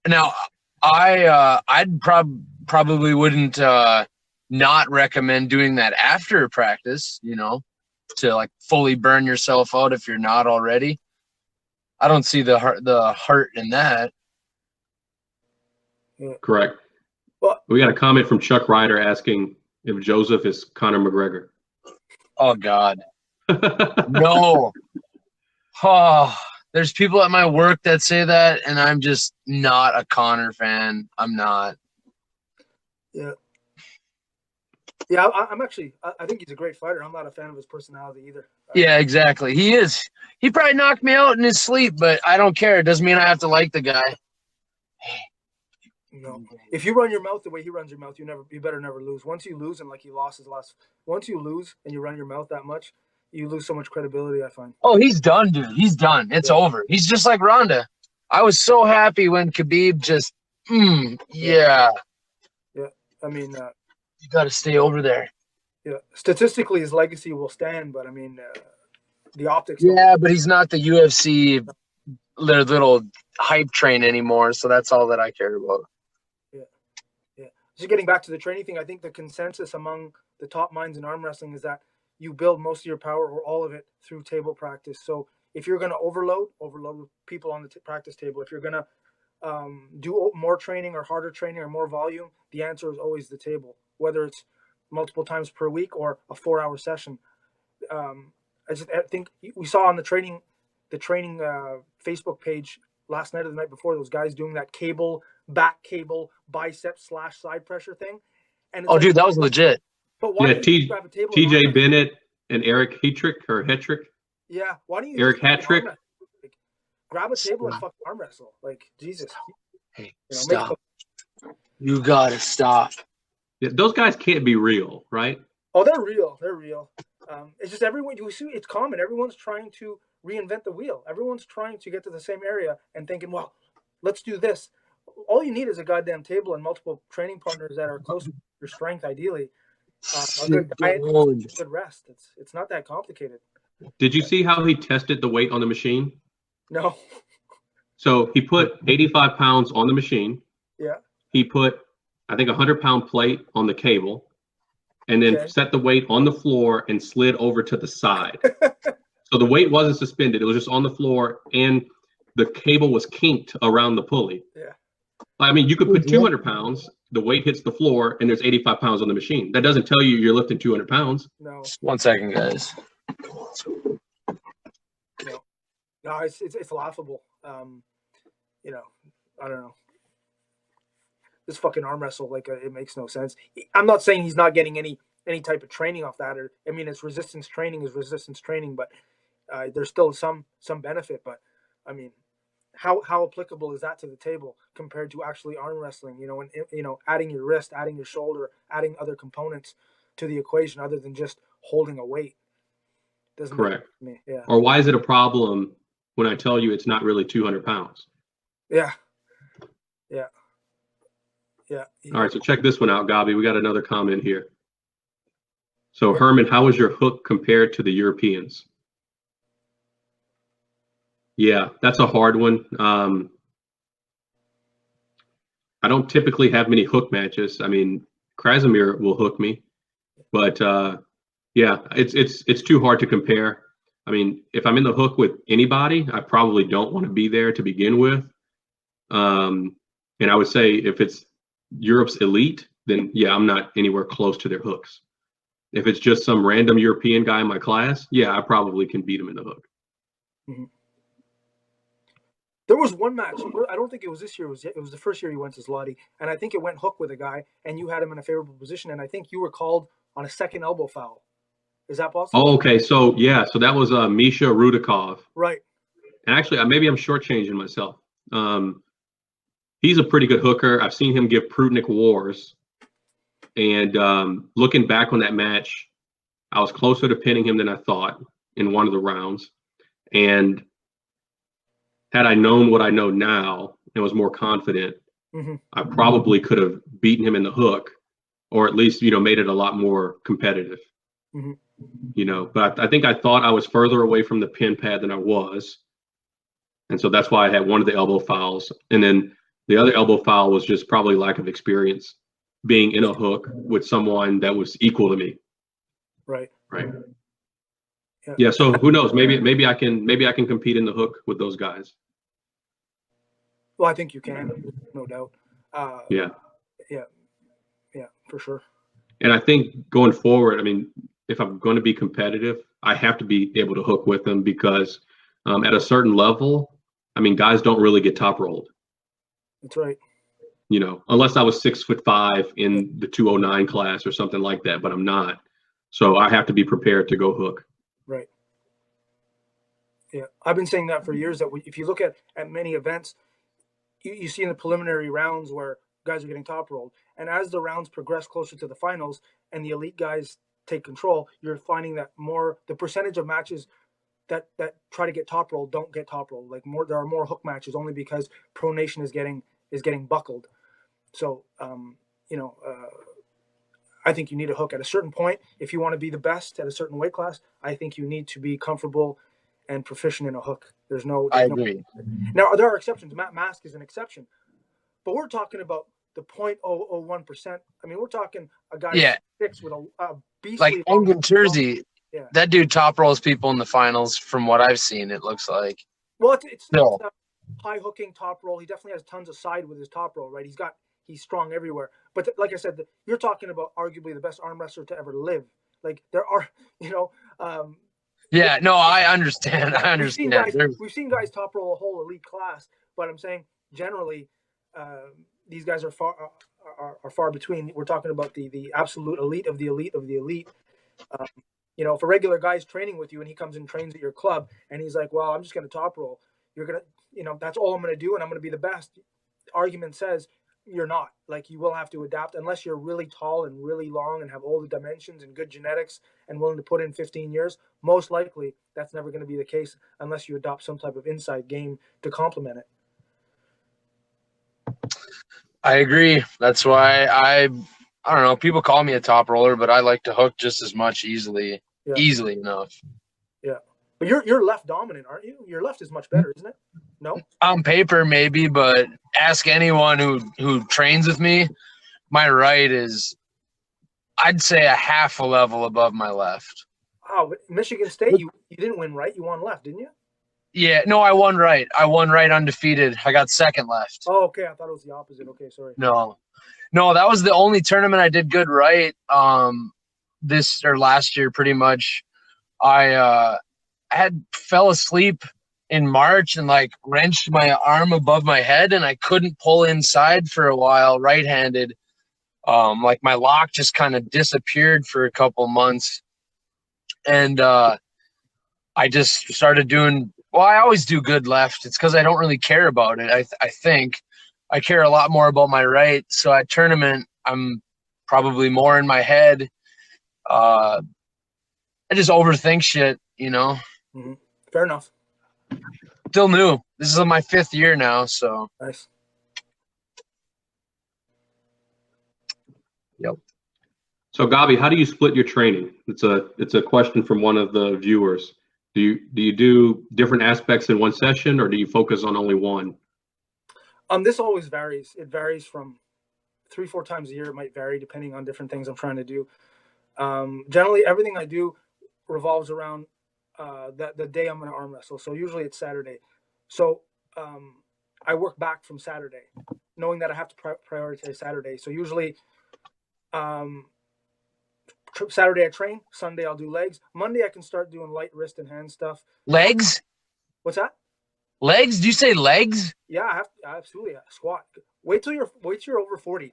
Speaker 1: Now, I'd probably wouldn't not recommend doing that after practice, you know, to like fully burn yourself out if you're not already. I don't see the hurt in that.
Speaker 2: Yeah.
Speaker 3: Correct.
Speaker 2: Well,
Speaker 3: we got a comment from Chuck Ryder asking if Joseph is Conor McGregor.
Speaker 1: Oh God. No. Oh, there's people at my work that say that, and I'm just not a Conor fan. I'm not.
Speaker 2: Yeah. Yeah, I'm actually. I think he's a great fighter. I'm not a fan of his personality either.
Speaker 1: Yeah, exactly. He is. He probably knocked me out in his sleep, but I don't care. It doesn't mean I have to like the guy.
Speaker 2: No. If you run your mouth the way he runs your mouth, you better never lose. Once you lose, and like he lost his last. Once you lose and you run your mouth that much, you lose so much credibility, I find.
Speaker 1: Oh, he's done, dude. He's done. It's over. He's just like Ronda. I was so happy when Khabib just, yeah.
Speaker 2: Yeah, I mean,
Speaker 1: you got to stay over there.
Speaker 2: Yeah, statistically, his legacy will stand, but I mean, the optics.
Speaker 1: Yeah, but he's not the UFC their little hype train anymore. So that's all that I care about.
Speaker 2: Yeah. So getting back to the training thing, I think the consensus among the top minds in arm wrestling is that you build most of your power or all of it through table practice. So if you're going to overload people on the practice table. If you're going to do more training or harder training or more volume, the answer is always the table, whether it's multiple times per week or a 4-hour session. I think we saw on the training Facebook page last night or the night before, those guys doing that back cable bicep / side pressure thing. And it's
Speaker 1: dude, that was legit.
Speaker 2: But why don't you grab a table?
Speaker 3: TJ Bennett and Eric Hetrick.
Speaker 2: Yeah, why don't you
Speaker 3: Eric Hattrick?
Speaker 2: Like, grab a table and fucking arm wrestle? Like, Jesus.
Speaker 1: Hey, stop. You gotta stop.
Speaker 3: Yeah, those guys can't be real, right?
Speaker 2: Oh, they're real. They're real. It's just everyone, you see, it's common. Everyone's trying to reinvent the wheel. Everyone's trying to get to the same area and thinking, well, let's do this. All you need is a goddamn table and multiple training partners that are close to your strength, ideally. A good diet, good rest. It's not that complicated.
Speaker 3: Did you see how he tested the weight on the machine?
Speaker 2: No.
Speaker 3: So he put 85 pounds on the machine.
Speaker 2: Yeah.
Speaker 3: He put, I think, 100-pound plate on the cable, and then set the weight on the floor and slid over to the side. So the weight wasn't suspended. It was just on the floor, and the cable was kinked around the pulley.
Speaker 2: Yeah.
Speaker 3: I mean, you could put 200 pounds, the weight hits the floor, and there's 85 pounds on the machine. That doesn't tell you you're lifting 200 pounds.
Speaker 2: No.
Speaker 1: 1 second, guys.
Speaker 2: No, it's laughable. You know, I don't know. This fucking arm wrestle, like, it makes no sense. I'm not saying he's not getting any type of training off that, or I mean, it's resistance training, but there's still some benefit. But I mean, how applicable is that to the table compared to actually arm wrestling? You know, and adding your wrist, adding your shoulder, adding other components to the equation other than just holding a weight. Doesn't
Speaker 3: Correct.
Speaker 2: Me. Yeah.
Speaker 3: Or why is it a problem when I tell you it's not really 200 pounds?
Speaker 2: Yeah.
Speaker 3: All right, so check this one out, Gobby. We got another comment here. So, Herman, how was your hook compared to the Europeans? Yeah, that's a hard one. I don't typically have many hook matches. I mean, Krasimir will hook me, but yeah, it's too hard to compare. I mean, if I'm in the hook with anybody, I probably don't want to be there to begin with. And I would say if it's Europe's elite, then yeah, I'm not anywhere close to their hooks. If it's just some random European guy in my class, yeah, I probably can beat him in the hook.
Speaker 2: Mm-hmm. There was one match, I don't think it was this year, it was the first year you went to Zloty, and I think it went hook with a guy, and you had him in a favorable position, and I think you were called on a second elbow foul. Is that possible?
Speaker 3: Oh, okay. So yeah, so that was Misha Rudakov.
Speaker 2: Right.
Speaker 3: And actually, maybe I'm shortchanging myself. He's a pretty good hooker. I've seen him give Prudnik wars. And looking back on that match, I was closer to pinning him than I thought in one of the rounds. And had I known what I know now and was more confident, I probably could have beaten him in the hook, or at least, made it a lot more competitive. But I think I thought I was further away from the pin pad than I was. And so that's why I had one of the elbow fouls. And then the other elbow foul was just probably lack of experience being in a hook with someone that was equal to me.
Speaker 2: Right.
Speaker 3: Yeah. So who knows? Maybe I can compete in the hook with those guys.
Speaker 2: Well, I think you can, no doubt. Yeah, for sure.
Speaker 3: And I think going forward, I mean, if I'm going to be competitive, I have to be able to hook with them because at a certain level, I mean, guys don't really get top rolled.
Speaker 2: That's right.
Speaker 3: Unless I was 6'5" in the 209 class or something like that, but I'm not. So I have to be prepared to go hook.
Speaker 2: Right. Yeah. I've been saying that for years, that if you look at many events, you see in the preliminary rounds where guys are getting top rolled. And as the rounds progress closer to the finals and the elite guys take control, you're finding that the percentage of matches that try to get top rolled don't get top rolled. Like there are more hook matches only because pronation is getting buckled. So, I think you need a hook at a certain point. If you want to be the best at a certain weight class, I think you need to be comfortable and proficient in a hook.
Speaker 1: I agree.
Speaker 2: Now, there are exceptions. Matt Mask is an exception, but we're talking about the 0.001%. I mean, we're talking a guy six with a beastly
Speaker 1: like Engen Terzi. Yeah. That dude top rolls people in the finals from what I've seen, it looks like.
Speaker 2: Well, it's a high hooking top roll. He definitely has tons of side with his top roll, right? He's strong everywhere. But like I said, you're talking about arguably the best arm wrestler to ever live. Like there are,
Speaker 1: yeah, no, I understand. I understand.
Speaker 2: We've seen guys top roll a whole elite class, but I'm saying generally, these guys are far between. We're talking about the absolute elite of the elite of the elite. If a regular guy's training with you and he comes and trains at your club and he's like, well, I'm just going to top roll. You're going to, that's all I'm going to do and I'm going to be the best. Argument says you're not. Like, you will have to adapt unless you're really tall and really long and have all the dimensions and good genetics and willing to put in 15 years. Most likely that's never going to be the case unless you adopt some type of inside game to complement it.
Speaker 1: I agree. That's why I don't know. People call me a top roller, but I like to hook just as much easily enough.
Speaker 2: Yeah, but you're left dominant, aren't you? Your left is much better, isn't it? No.
Speaker 1: On paper, maybe, but ask anyone who trains with me. My right is, I'd say, a half a level above my left.
Speaker 2: Oh, but Michigan State, you didn't win right. You won left, didn't you?
Speaker 1: Yeah, no, I won right. I won right undefeated. I got second left.
Speaker 2: Oh, okay. I thought it was the opposite. Okay, sorry.
Speaker 1: No, that was the only tournament I did good right. This or last year, pretty much. I fell asleep in March and like wrenched my arm above my head, and I couldn't pull inside for a while, right-handed. Like my lock just kind of disappeared for a couple months, and I just started doing. Well, I always do good left. It's because I don't really care about it. I think I care a lot more about my right. So at tournament, I'm probably more in my head. I just overthink shit,
Speaker 2: Mm-hmm. Fair enough.
Speaker 1: Still new. This is my 5th year now, so.
Speaker 2: Nice.
Speaker 1: Yep.
Speaker 3: So, Gobby, how do you split your training? It's a question from one of the viewers. Do you do different aspects in one session, or do you focus on only one?
Speaker 2: This always varies. It varies from 3-4 times a year. It might vary depending on different things I'm trying to do. Generally, everything I do revolves around the day I'm going to arm wrestle. So usually it's Saturday. So I work back from Saturday, knowing that I have to prioritize Saturday. So usually Saturday I train. Sunday I'll do legs. Monday I can start doing light wrist and hand stuff.
Speaker 1: Legs?
Speaker 2: What's that?
Speaker 1: Legs? Do you say legs?
Speaker 2: Yeah, absolutely. Squat. Wait till you're over 40,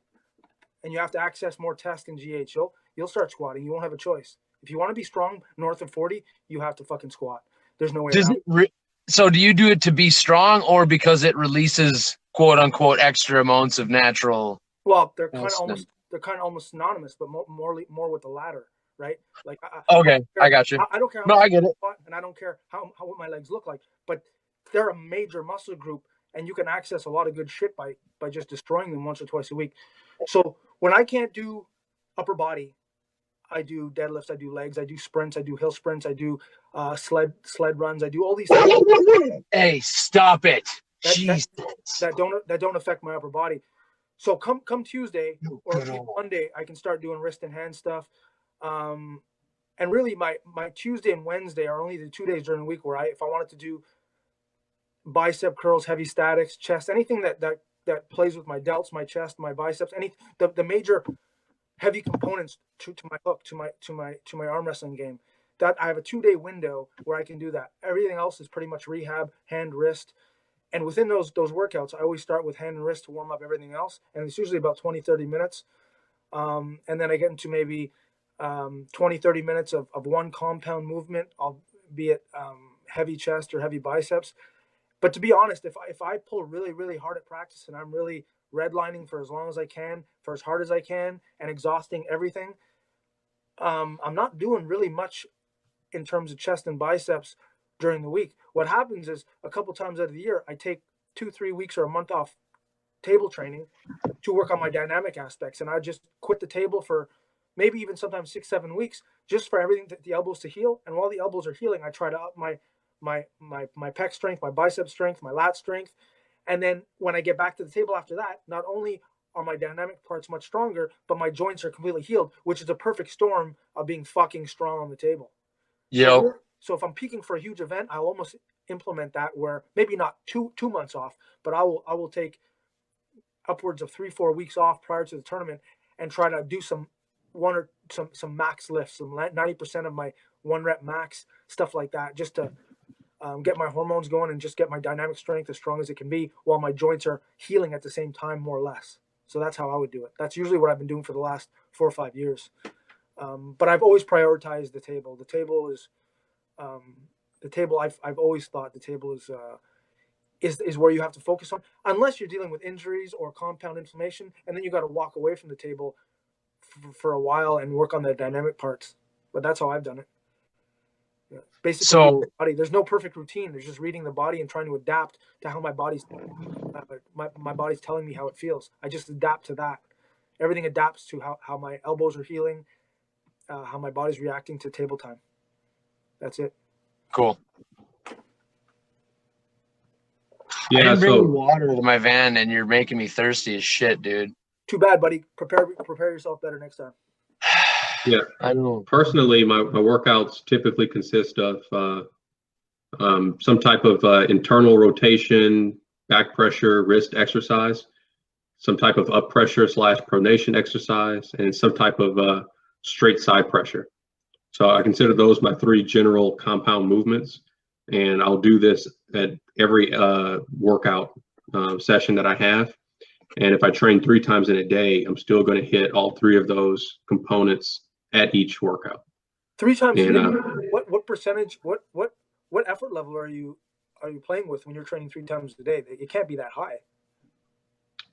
Speaker 2: and you have to access more test and GH. You'll start squatting. You won't have a choice. If you want to be strong north of 40, you have to fucking squat. There's no way around.
Speaker 1: So do you do it to be strong, or because it releases quote unquote extra amounts of natural?
Speaker 2: Well, they're kind of almost synonymous, but more with the latter, right? Like
Speaker 1: I got you.
Speaker 2: I don't care.
Speaker 1: I get it,
Speaker 2: and I don't care how what my legs look like, but they're a major muscle group, and you can access a lot of good shit by just destroying them once or twice a week. So when I can't do upper body, I do deadlifts, I do legs, I do sprints, I do hill sprints, I do sled runs, I do all these things.
Speaker 1: Hey, stop it!
Speaker 2: That don't affect my upper body. So come Tuesday or Monday, I can start doing wrist and hand stuff. And really, my Tuesday and Wednesday are only the 2 days during the week where if I wanted to do bicep curls, heavy statics, chest, anything that plays with my delts, my chest, my biceps, the major heavy components to my hook, to my arm wrestling game, that I have a 2-day window where I can do that. Everything else is pretty much rehab, hand, wrist. And within those workouts, I always start with hand and wrist to warm up everything else. And it's usually about 20-30 minutes. And then I get into maybe 20-30 minutes of one compound movement, albeit heavy chest or heavy biceps. But to be honest, if I pull really, really hard at practice and I'm really redlining for as long as I can, for as hard as I can, and exhausting everything, I'm not doing really much in terms of chest and biceps during the week. What happens is a couple times out of the year, I take 2-3 weeks or a month off table training to work on my dynamic aspects. And I just quit the table for maybe even sometimes 6-7 weeks, just for everything the elbows to heal. And while the elbows are healing, I try to up my pec strength, my bicep strength, my lat strength. And then when I get back to the table after that, not only are my dynamic parts much stronger, but my joints are completely healed, which is a perfect storm of being fucking strong on the table.
Speaker 1: Yep.
Speaker 2: So if I'm peaking for a huge event, I'll almost implement that where maybe not two months off, but I will take upwards of 3-4 weeks off prior to the tournament and try to do some max lifts, some 90% of my 1 rep max, stuff like that, just to get my hormones going and just get my dynamic strength as strong as it can be while my joints are healing at the same time, more or less. So that's how I would do it. That's usually what I've been doing for the last 4 or 5 years. But I've always prioritized the table. The table is the table. I've always thought the table is where you have to focus on, unless you're dealing with injuries or compound inflammation, and then you got to walk away from the table for a while and work on the dynamic parts. But that's how I've done it. Yeah. Basically,
Speaker 1: So
Speaker 2: there's no perfect routine. There's just reading the body and trying to adapt to how my body's my body's telling me how it feels. I just adapt to that. Everything adapts to how my elbows are healing, how my body's reacting to table time. That's it.
Speaker 1: cool. I
Speaker 3: Yeah,
Speaker 1: didn't bring
Speaker 3: so
Speaker 1: water to my van, and you're making me thirsty as shit, dude.
Speaker 2: Too bad, buddy. Prepare yourself better next time.
Speaker 3: yeah,
Speaker 1: I know.
Speaker 3: personally, my workouts typically consist of some type of internal rotation, back pressure, wrist exercise, some type of up pressure / pronation exercise, and some type of straight side pressure. So I consider those my 3 general compound movements, and I'll do this at every workout session that I have. And if I train 3 times in a day, I'm still going to hit all 3 of those components at each workout.
Speaker 2: 3 times
Speaker 3: And,
Speaker 2: a day. What percentage? What effort level are you playing with when you're training 3 times a day? It can't be that high.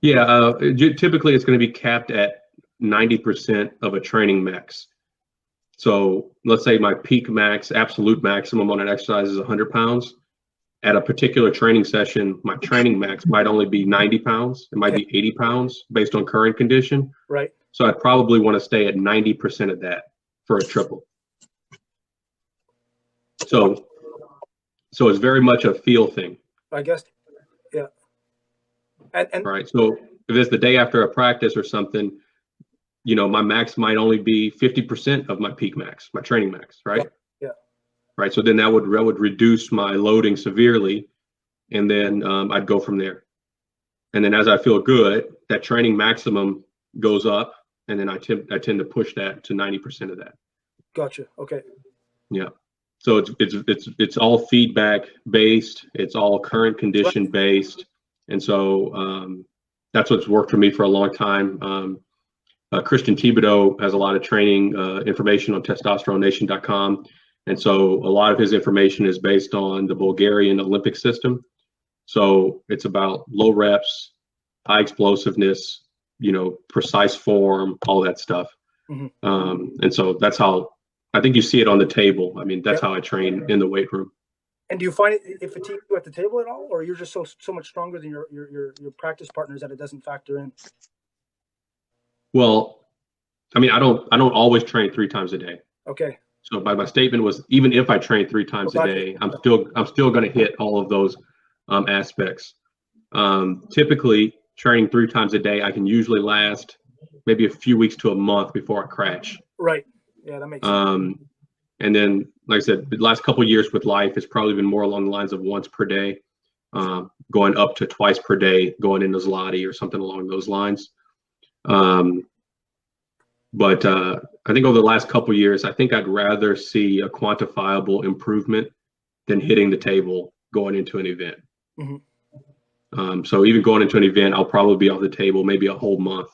Speaker 3: Yeah, typically it's going to be capped at 90% of a training max. So let's say my peak max, absolute maximum on an exercise is 100 pounds. At a particular training session, my training max might only be 90 pounds. It might be 80 pounds based on current condition.
Speaker 2: Right.
Speaker 3: So I'd probably want to stay at 90% of that for a triple. So it's very much a feel thing.
Speaker 2: I guess. Yeah. And
Speaker 3: right. So if it's the day after a practice or something, you know, my max might only be 50% of my peak max, my training max, right?
Speaker 2: Yeah.
Speaker 3: Right. So then that would reduce my loading severely, and then I'd go from there. And then as I feel good, that training maximum goes up, and then I tend to push that to 90% of that.
Speaker 2: Gotcha. Okay.
Speaker 3: Yeah. So it's all feedback based. It's all current condition based, and so that's what's worked for me for a long time. Christian Thibodeau has a lot of training information on testosteronation.com. And so a lot of his information is based on the Bulgarian Olympic system. So it's about low reps, high explosiveness, you know, precise form, all that stuff. Mm-hmm. And so that's how, I think you see it on the table. I mean, that's how I train in the weight room.
Speaker 2: And do you find it fatigues you at the table at all, or you're just so much stronger than your practice partners that it doesn't factor in?
Speaker 3: Well, I mean, I don't always train 3 times a day.
Speaker 2: Okay.
Speaker 3: So my statement was, even if I train 3 times a day, I'm still going to hit all of those aspects. Typically, training 3 times a day, I can usually last maybe a few weeks to a month before I crash.
Speaker 2: Right. Yeah, that makes sense.
Speaker 3: And then, like I said, the last couple of years with life, it's probably been more along the lines of once per day, going up to twice per day, going into Zloty or something along those lines. But I think over the last couple of years, I think I'd rather see a quantifiable improvement than hitting the table going into an event. Mm-hmm. So even going into an event, I'll probably be off the table maybe a whole month.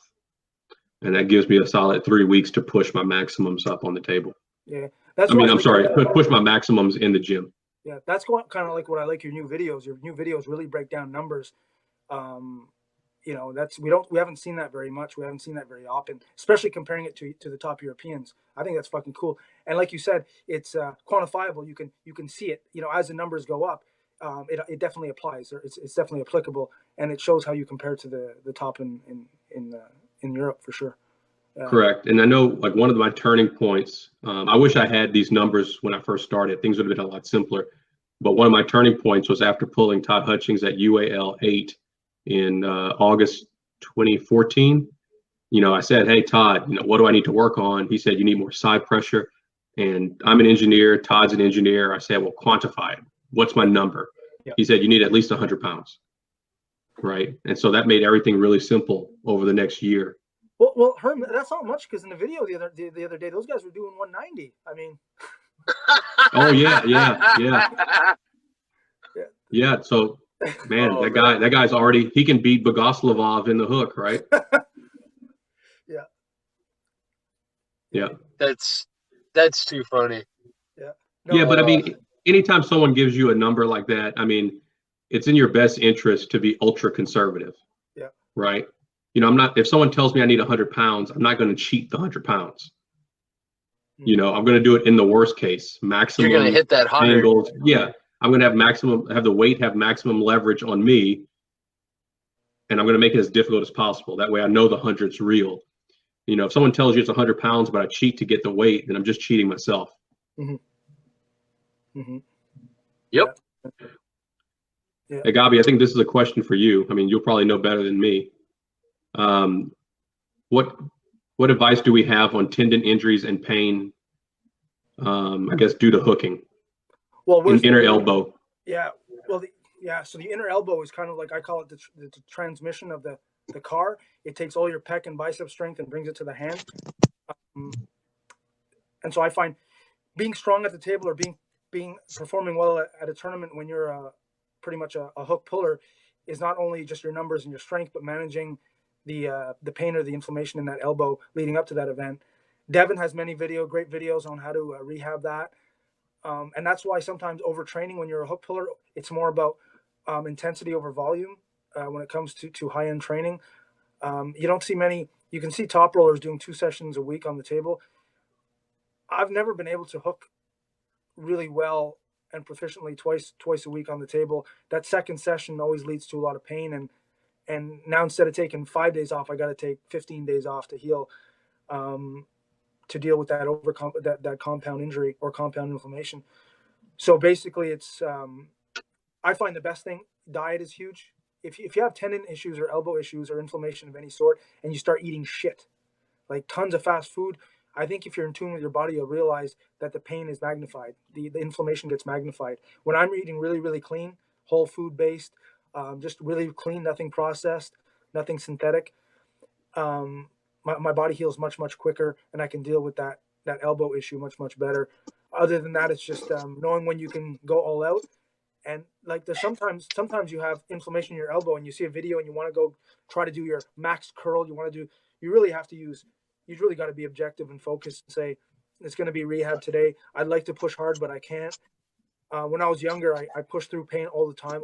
Speaker 3: And that gives me a solid 3 weeks to push my maximums up on the table.
Speaker 2: Yeah.
Speaker 3: Push my maximums in the gym.
Speaker 2: Yeah, that's kind of like what I like your new videos. Your new videos really break down numbers. You know, we haven't seen that very much. We haven't seen that very often, especially comparing it to the top Europeans. I think that's fucking cool. And like you said, it's quantifiable. You can see it. You know, as the numbers go up, it definitely applies. It's definitely applicable, and it shows how you compare to the top in Europe for sure.
Speaker 3: Correct. And I know like one of my turning points, I wish I had these numbers when I first started. Things would have been a lot simpler. But one of my turning points was after pulling Todd Hutchings at UAL 8 in August 2014. You know, I said, hey, Todd, you know, what do I need to work on? He said, you need more side pressure. And I'm an engineer. Todd's an engineer. I said, well, quantify it. What's my number?
Speaker 2: Yep.
Speaker 3: He said, you need at least 100 pounds. Right. And so that made everything really simple over the next year.
Speaker 2: Well, Herman, that's not much because in the video the other day, those guys were doing 190. I mean.
Speaker 3: Oh yeah. So, man, that guy's already, he can beat Bogoslavov in the hook, right? Yeah.
Speaker 1: That's too funny.
Speaker 2: Yeah.
Speaker 3: No, yeah, but I mean, anytime someone gives you a number like that, I mean, it's in your best interest to be ultra conservative.
Speaker 2: Yeah.
Speaker 3: Right. You know, if someone tells me I need 100 pounds, I'm not going to cheat the 100 pounds. You know, I'm going to do it in the worst case, maximum.
Speaker 1: You're going to hit that 100.
Speaker 3: Angles. Yeah. I'm going to have the weight have maximum leverage on me. And I'm going to make it as difficult as possible. That way I know the 100's real. You know, if someone tells you it's 100 pounds, but I cheat to get the weight, then I'm just cheating myself.
Speaker 2: Mm-hmm. Mm-hmm.
Speaker 1: Yep.
Speaker 3: Yeah. Hey, Gobby, I think this is a question for you. I mean, you'll probably know better than me. What advice do we have on tendon injuries and pain, I guess, due to hooking?
Speaker 2: Well,
Speaker 3: inner elbow.
Speaker 2: Yeah. Well, so the inner elbow is kind of like, I call it the transmission of the car. It takes all your pec and bicep strength and brings it to the hand. And so I find being strong at the table or performing well at a tournament when you're pretty much a hook puller is not only just your numbers and your strength, but managing the pain or the inflammation in that elbow leading up to that event. Devin has many great videos on how to rehab that. And that's why sometimes overtraining when you're a hook puller, it's more about intensity over volume when it comes to high-end training. You don't see many. You can see top rollers doing 2 sessions a week on the table. I've never been able to hook really well and proficiently twice a week on the table. That second session always leads to a lot of pain, and now instead of taking 5 days off, I got to take 15 days off to heal, to deal with that compound injury or compound inflammation. So basically, it's I find the best thing. Diet is huge. If you have tendon issues or elbow issues or inflammation of any sort, and you start eating shit, like tons of fast food, I think if you're in tune with your body, you'll realize that the pain is magnified. The inflammation gets magnified. When I'm eating really, really clean, whole food based, just really clean, nothing processed, nothing synthetic, my body heals much, much quicker, and I can deal with that elbow issue much, much better. Other than that, it's just knowing when you can go all out. And like there's sometimes you have inflammation in your elbow and you see a video and you want to go try to do your max curl. You really got to be objective and focused and say, it's going to be rehab today. I'd like to push hard, but I can't. When I was younger, I pushed through pain all the time.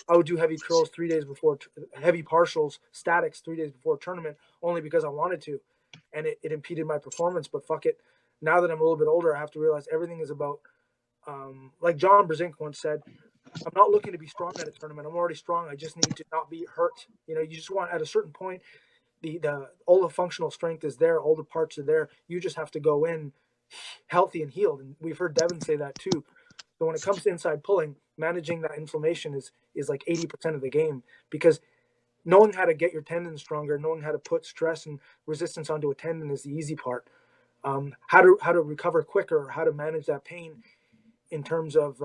Speaker 2: I would do heavy curls 3 days before, heavy partials, statics 3 days before tournament, only because I wanted to. And it impeded my performance, but fuck it. Now that I'm a little bit older, I have to realize everything is about, like John Brzezinski once said, I'm not looking to be strong at a tournament. I'm already strong. I just need to not be hurt. You know, you just want, at a certain point, all the functional strength is there. All the parts are there. You just have to go in healthy and healed. And we've heard Devin say that too. So when it comes to inside pulling, managing that inflammation is like 80% of the game, because knowing how to get your tendons stronger, knowing how to put stress and resistance onto a tendon is the easy part. How to recover quicker, how to manage that pain in terms of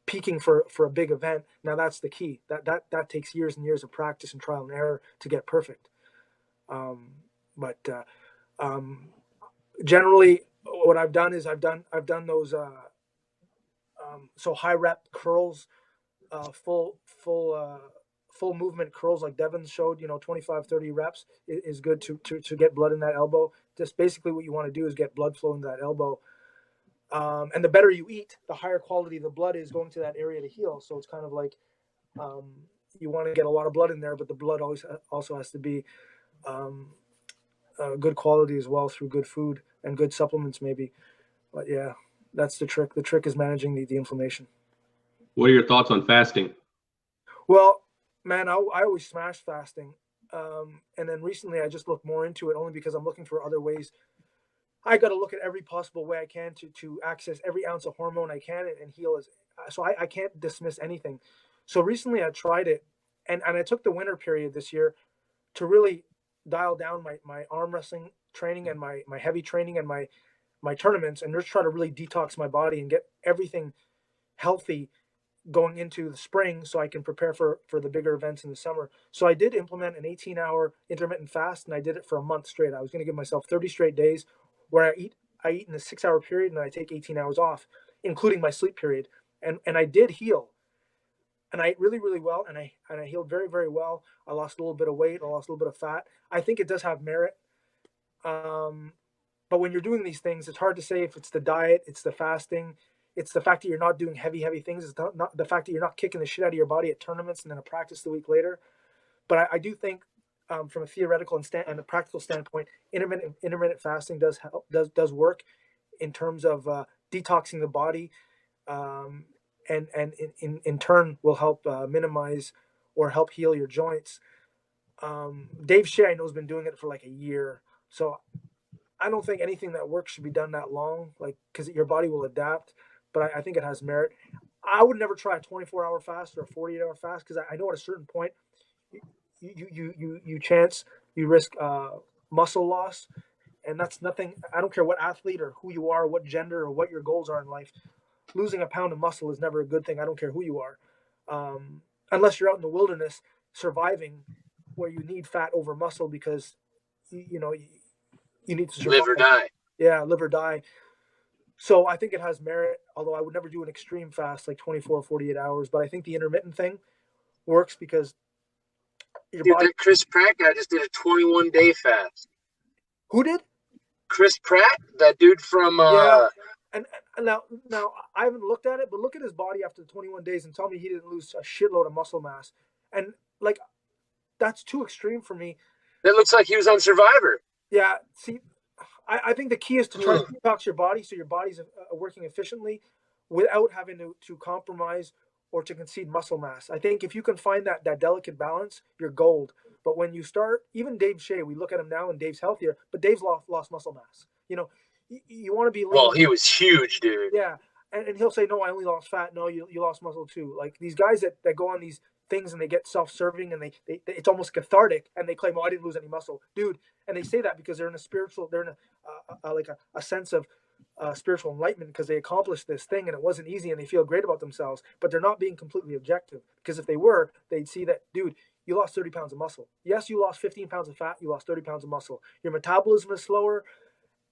Speaker 2: peaking for a big event. Now that's the key. That takes years and years of practice and trial and error to get perfect. Generally, what I've done is I've done those so high rep curls, full movement curls like Devin showed. 25, 30 reps is good to get blood in that elbow. Just basically what you want to do is get blood flow into that elbow. And the better you eat, the higher quality the blood is going to that area to heal. So it's kind of like you want to get a lot of blood in there, but the blood always also has to be good quality as well through good food and good supplements maybe. But yeah, that's the trick. The trick is managing the inflammation.
Speaker 3: What are your thoughts on fasting?
Speaker 2: Well, man, I always smash fasting. And then recently I just looked more into it only because I'm looking for other ways. I got to look at every possible way I can to access every ounce of hormone I can and heal. So I can't dismiss anything. So recently I tried it, and I took the winter period this year to really dial down my arm wrestling training and my heavy training and my tournaments, and just try to really detox my body and get everything healthy going into the spring so I can prepare for the bigger events in the summer. So I did implement an 18-hour intermittent fast, and I did it for a month straight. I was going to give myself 30 straight days where I eat in a 6-hour period, and I take 18 hours off, including my sleep period. And I did heal. And I ate really, really well, and I healed very, very well. I lost a little bit of weight, I lost a little bit of fat. I think it does have merit. But when you're doing these things, it's hard to say if it's the diet, it's the fasting, it's the fact that you're not doing heavy, heavy things. It's not the fact that you're not kicking the shit out of your body at tournaments and then a practice the week later. But I do think, from a theoretical and a practical standpoint, intermittent fasting does help, does work in terms of detoxing the body, and in turn will help minimize or help heal your joints. Dave Shea, I know, has been doing it for like a year, so I don't think anything that works should be done that long, like, because your body will adapt. But I think it has merit. I would never try a 24-hour fast or a 48-hour fast, because I know at a certain point you risk muscle loss, and that's nothing. I don't care what athlete or who you are, what gender or what your goals are in life. Losing a pound of muscle is never a good thing. I don't care who you are, unless you're out in the wilderness surviving, where you need fat over muscle because you need to survive.
Speaker 1: Live or die.
Speaker 2: Yeah, live or die. So I think it has merit, although I would never do an extreme fast like 24 or 48 hours. But I think the intermittent thing works because your body.
Speaker 1: That Chris Pratt guy just did a 21-day fast.
Speaker 2: Who did?
Speaker 1: Chris Pratt, that dude from
Speaker 2: Yeah. And now I haven't looked at it, but look at his body after the 21 days and tell me he didn't lose a shitload of muscle mass. And like, that's too extreme for me.
Speaker 1: That looks like he was on Survivor.
Speaker 2: Yeah. See, I think the key is to try to detox your body so your body's working efficiently without having to compromise or to concede muscle mass. I think if you can find that delicate balance, you're gold. But when you start, even Dave Shea, we look at him now and Dave's healthier, but Dave's lost muscle mass. You want to be lean.
Speaker 1: Well, he was huge, dude.
Speaker 2: Yeah. And he'll say, no, I only lost fat. No, you lost muscle too. Like these guys that go on these things and they get self-serving and they it's almost cathartic and they claim, oh, I didn't lose any muscle, dude. And they say that because they're in a sense of spiritual enlightenment because they accomplished this thing and it wasn't easy and they feel great about themselves, but they're not being completely objective, because if they were, they'd see that, dude, you lost 30 pounds of muscle. Yes, you lost 15 pounds of fat. You lost 30 pounds of muscle. Your metabolism is slower.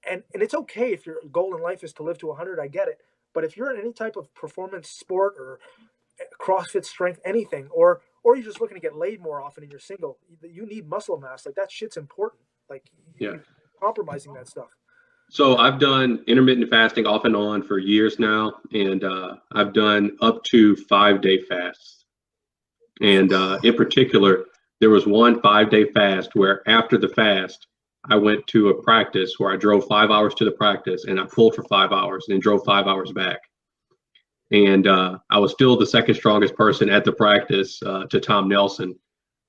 Speaker 2: And it's okay if your goal in life is to live to 100. I get it. But if you're in any type of performance sport or CrossFit strength, anything, or you're just looking to get laid more often and you're single, you need muscle mass. Like that shit's important. Like you're compromising that stuff.
Speaker 3: So I've done intermittent fasting off and on for years now, and I've done up to 5-day fasts. And in particular, there was one 5-day fast where after the fast, I went to a practice where I drove 5 hours to the practice and I pulled for 5 hours and then drove 5 hours back. And I was still the second strongest person at the practice to Tom Nelson.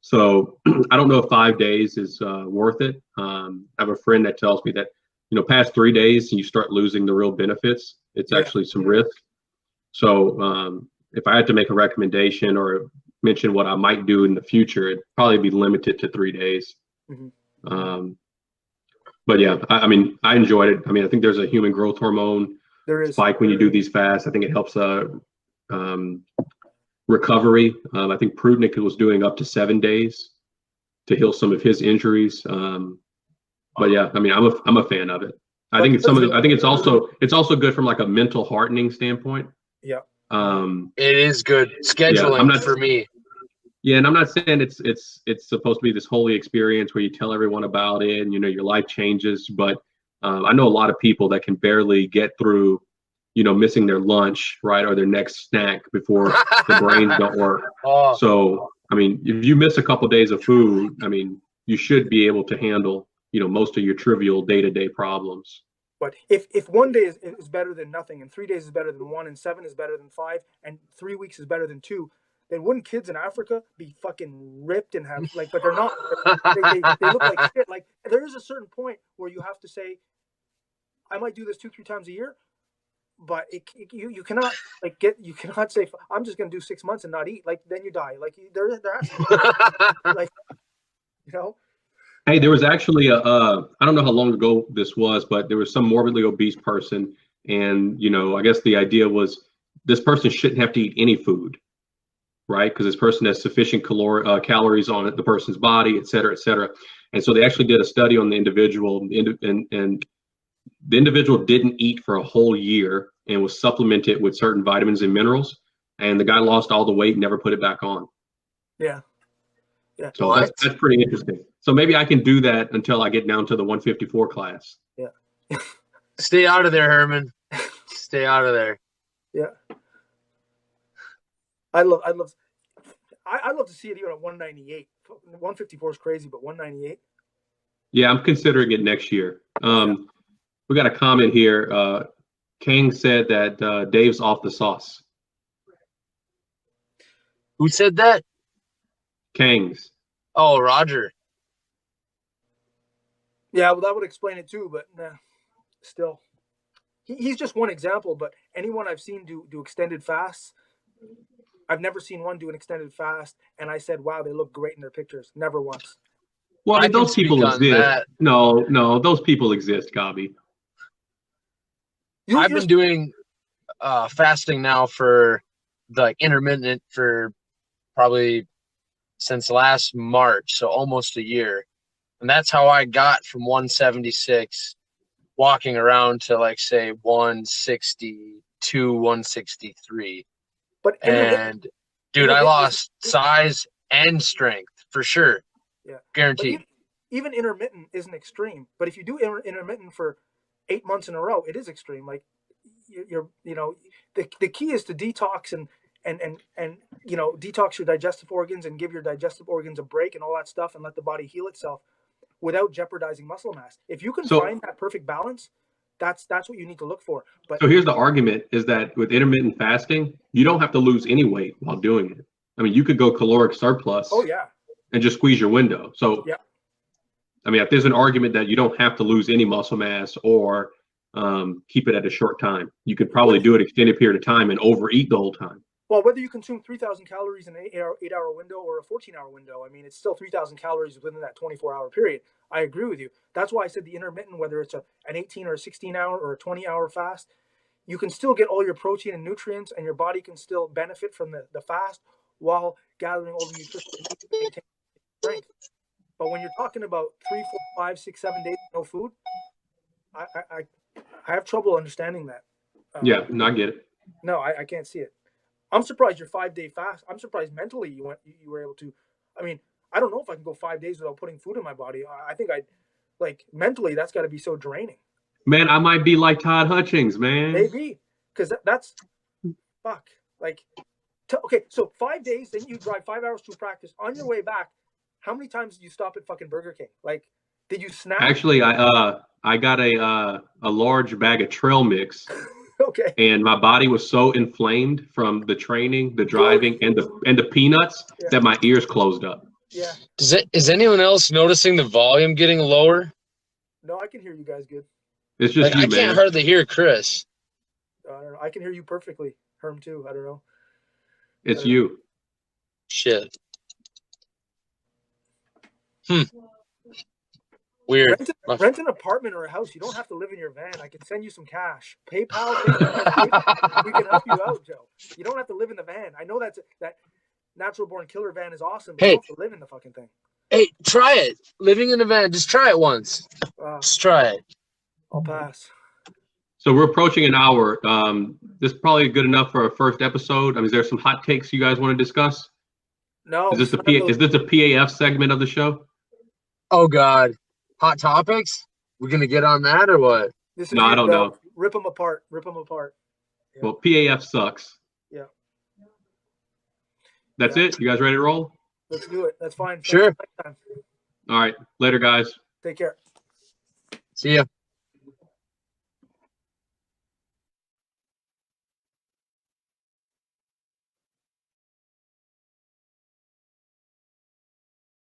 Speaker 3: So I don't know if 5 days is worth it. I have a friend that tells me that, past 3 days you start losing the real benefits. It's actually some risk. So if I had to make a recommendation or mention what I might do in the future, it'd probably be limited to 3 days. Mm-hmm. But yeah, I mean, I enjoyed it. I mean, I think there's a human growth hormone spike when you do these fasts. I think it helps recovery. I think Prudnick was doing up to 7 days to heal some of his injuries. But yeah, I mean, I'm a fan of it. I think it's also good from like a mental hardening standpoint.
Speaker 2: Yeah.
Speaker 1: It is good scheduling for me.
Speaker 3: Yeah, and I'm not saying it's supposed to be this holy experience where you tell everyone about it and your life changes, but I know a lot of people that can barely get through, missing their lunch, right, or their next snack before the brains don't work. So, I mean, if you miss a couple of days of food, I mean, you should be able to handle, most of your trivial day-to-day problems.
Speaker 2: But if 1 day is better than nothing, and 3 days is better than 1, and 7 is better than 5, and 3 weeks is better than 2, then wouldn't kids in Africa be fucking ripped and have like, but they're not. They look like shit. Like there is a certain point where you have to say, I might do this 2-3 times a year, but you cannot like you cannot say I'm just gonna do 6 months and not eat. Like then you die. Like there has to be, like, you know.
Speaker 3: Hey, there was actually I don't know how long ago this was, but there was some morbidly obese person, and I guess the idea was this person shouldn't have to eat any food, right? Because this person has sufficient calories on the person's body, et cetera, et cetera. And so they actually did a study on the individual, and the individual didn't eat for a whole year and was supplemented with certain vitamins and minerals, and the guy lost all the weight and never put it back on.
Speaker 2: Yeah. Yeah.
Speaker 3: So that's pretty interesting. So maybe I can do that until I get down to the 154 class.
Speaker 2: Yeah.
Speaker 1: Stay out of there, Herman. Stay out of there.
Speaker 2: Yeah. I'd love to see it even at 198. 154 is crazy, but 198.
Speaker 3: Yeah, I'm considering it next year. We got a comment here. King said that Dave's off the sauce.
Speaker 1: Who said that?
Speaker 3: Kang's.
Speaker 1: Oh, Roger.
Speaker 2: Yeah, well, that would explain it too, but nah, still. He's just one example, but anyone I've seen do extended fasts, I've never seen one do an extended fast, and I said, wow, they look great in their pictures. Never once.
Speaker 3: Well, those people exist. No, those people exist, Gobby.
Speaker 1: I've been doing fasting now for intermittent for probably since last March, so almost a year. And that's how I got from 176 walking around to say 162, 163. And dude, I lost size and strength for sure.
Speaker 2: Yeah.
Speaker 1: Guaranteed.
Speaker 2: Even intermittent isn't extreme, but if you do intermittent for 8 months in a row, it is extreme. Like the key is to detox and detox your digestive organs and give your digestive organs a break and all that stuff and let the body heal itself without jeopardizing muscle mass. If you can find that perfect balance, that's what you need to look for. But
Speaker 3: so here's the argument is that with intermittent fasting, you don't have to lose any weight while doing it. I mean, you could go caloric surplus.
Speaker 2: Oh yeah.
Speaker 3: And just squeeze your window. So
Speaker 2: yeah.
Speaker 3: I mean, if there's an argument that you don't have to lose any muscle mass or keep it at a short time, you could probably do it extended period of time and overeat the whole time.
Speaker 2: Well, whether you consume 3,000 calories in an 8-hour window or a 14-hour window, I mean, it's still 3,000 calories within that 24-hour period. I agree with you. That's why I said the intermittent, whether it's an 18 or a 16-hour or a 20-hour fast, you can still get all your protein and nutrients, and your body can still benefit from the fast while gathering all the nutrition to maintain strength. But when you're talking about 3, 4, 5, 6, 7 days no food, I have trouble understanding that.
Speaker 3: Yeah, no, I get it.
Speaker 2: No, I can't see it. I'm surprised your 5-day fast. I'm surprised mentally you were able to. I mean, I don't know if I can go 5 days without putting food in my body. I think mentally that's got to be so draining.
Speaker 3: Man, I might be like Todd Hutchings, man.
Speaker 2: Maybe, because that's fuck. Okay, so 5 days, then you drive 5 hours to practice. On your way back, how many times did you stop at fucking Burger King? Did you snack?
Speaker 3: Actually, I got a large bag of trail mix.
Speaker 2: Okay.
Speaker 3: And my body was so inflamed from the training, the driving, and the peanuts that my ears closed up.
Speaker 2: Yeah.
Speaker 1: Is anyone else noticing the volume getting lower?
Speaker 2: No, I can hear you guys good.
Speaker 3: It's just you,
Speaker 1: I
Speaker 3: man.
Speaker 1: can't hardly hear Chris.
Speaker 2: I don't know. I can hear you perfectly. Herm too. I don't know.
Speaker 3: It's you.
Speaker 1: Shit. Weird.
Speaker 2: Rent an apartment or a house. You don't have to live in your van. I can send you some cash. PayPal. We can help you out, Joe. You don't have to live in the van. I know that Natural Born Killer van is awesome, but you don't have to live in the fucking thing.
Speaker 1: Hey, try it. Living in a van. Just try it once. Just try it.
Speaker 2: I'll pass.
Speaker 3: So we're approaching an hour. This is probably good enough for our first episode. I mean, is there some hot takes you guys want to discuss?
Speaker 2: No.
Speaker 3: Is this a PAF segment of the show?
Speaker 1: Oh God. Hot topics? We're gonna get on that or what?
Speaker 3: No, I don't know.
Speaker 2: Rip them apart. Yeah.
Speaker 3: Well, PAF sucks.
Speaker 2: Yeah.
Speaker 3: That's it? You guys ready to roll?
Speaker 2: Let's do it. That's fine.
Speaker 1: Sure.
Speaker 3: All right. Later, guys.
Speaker 2: Take care.
Speaker 1: See ya.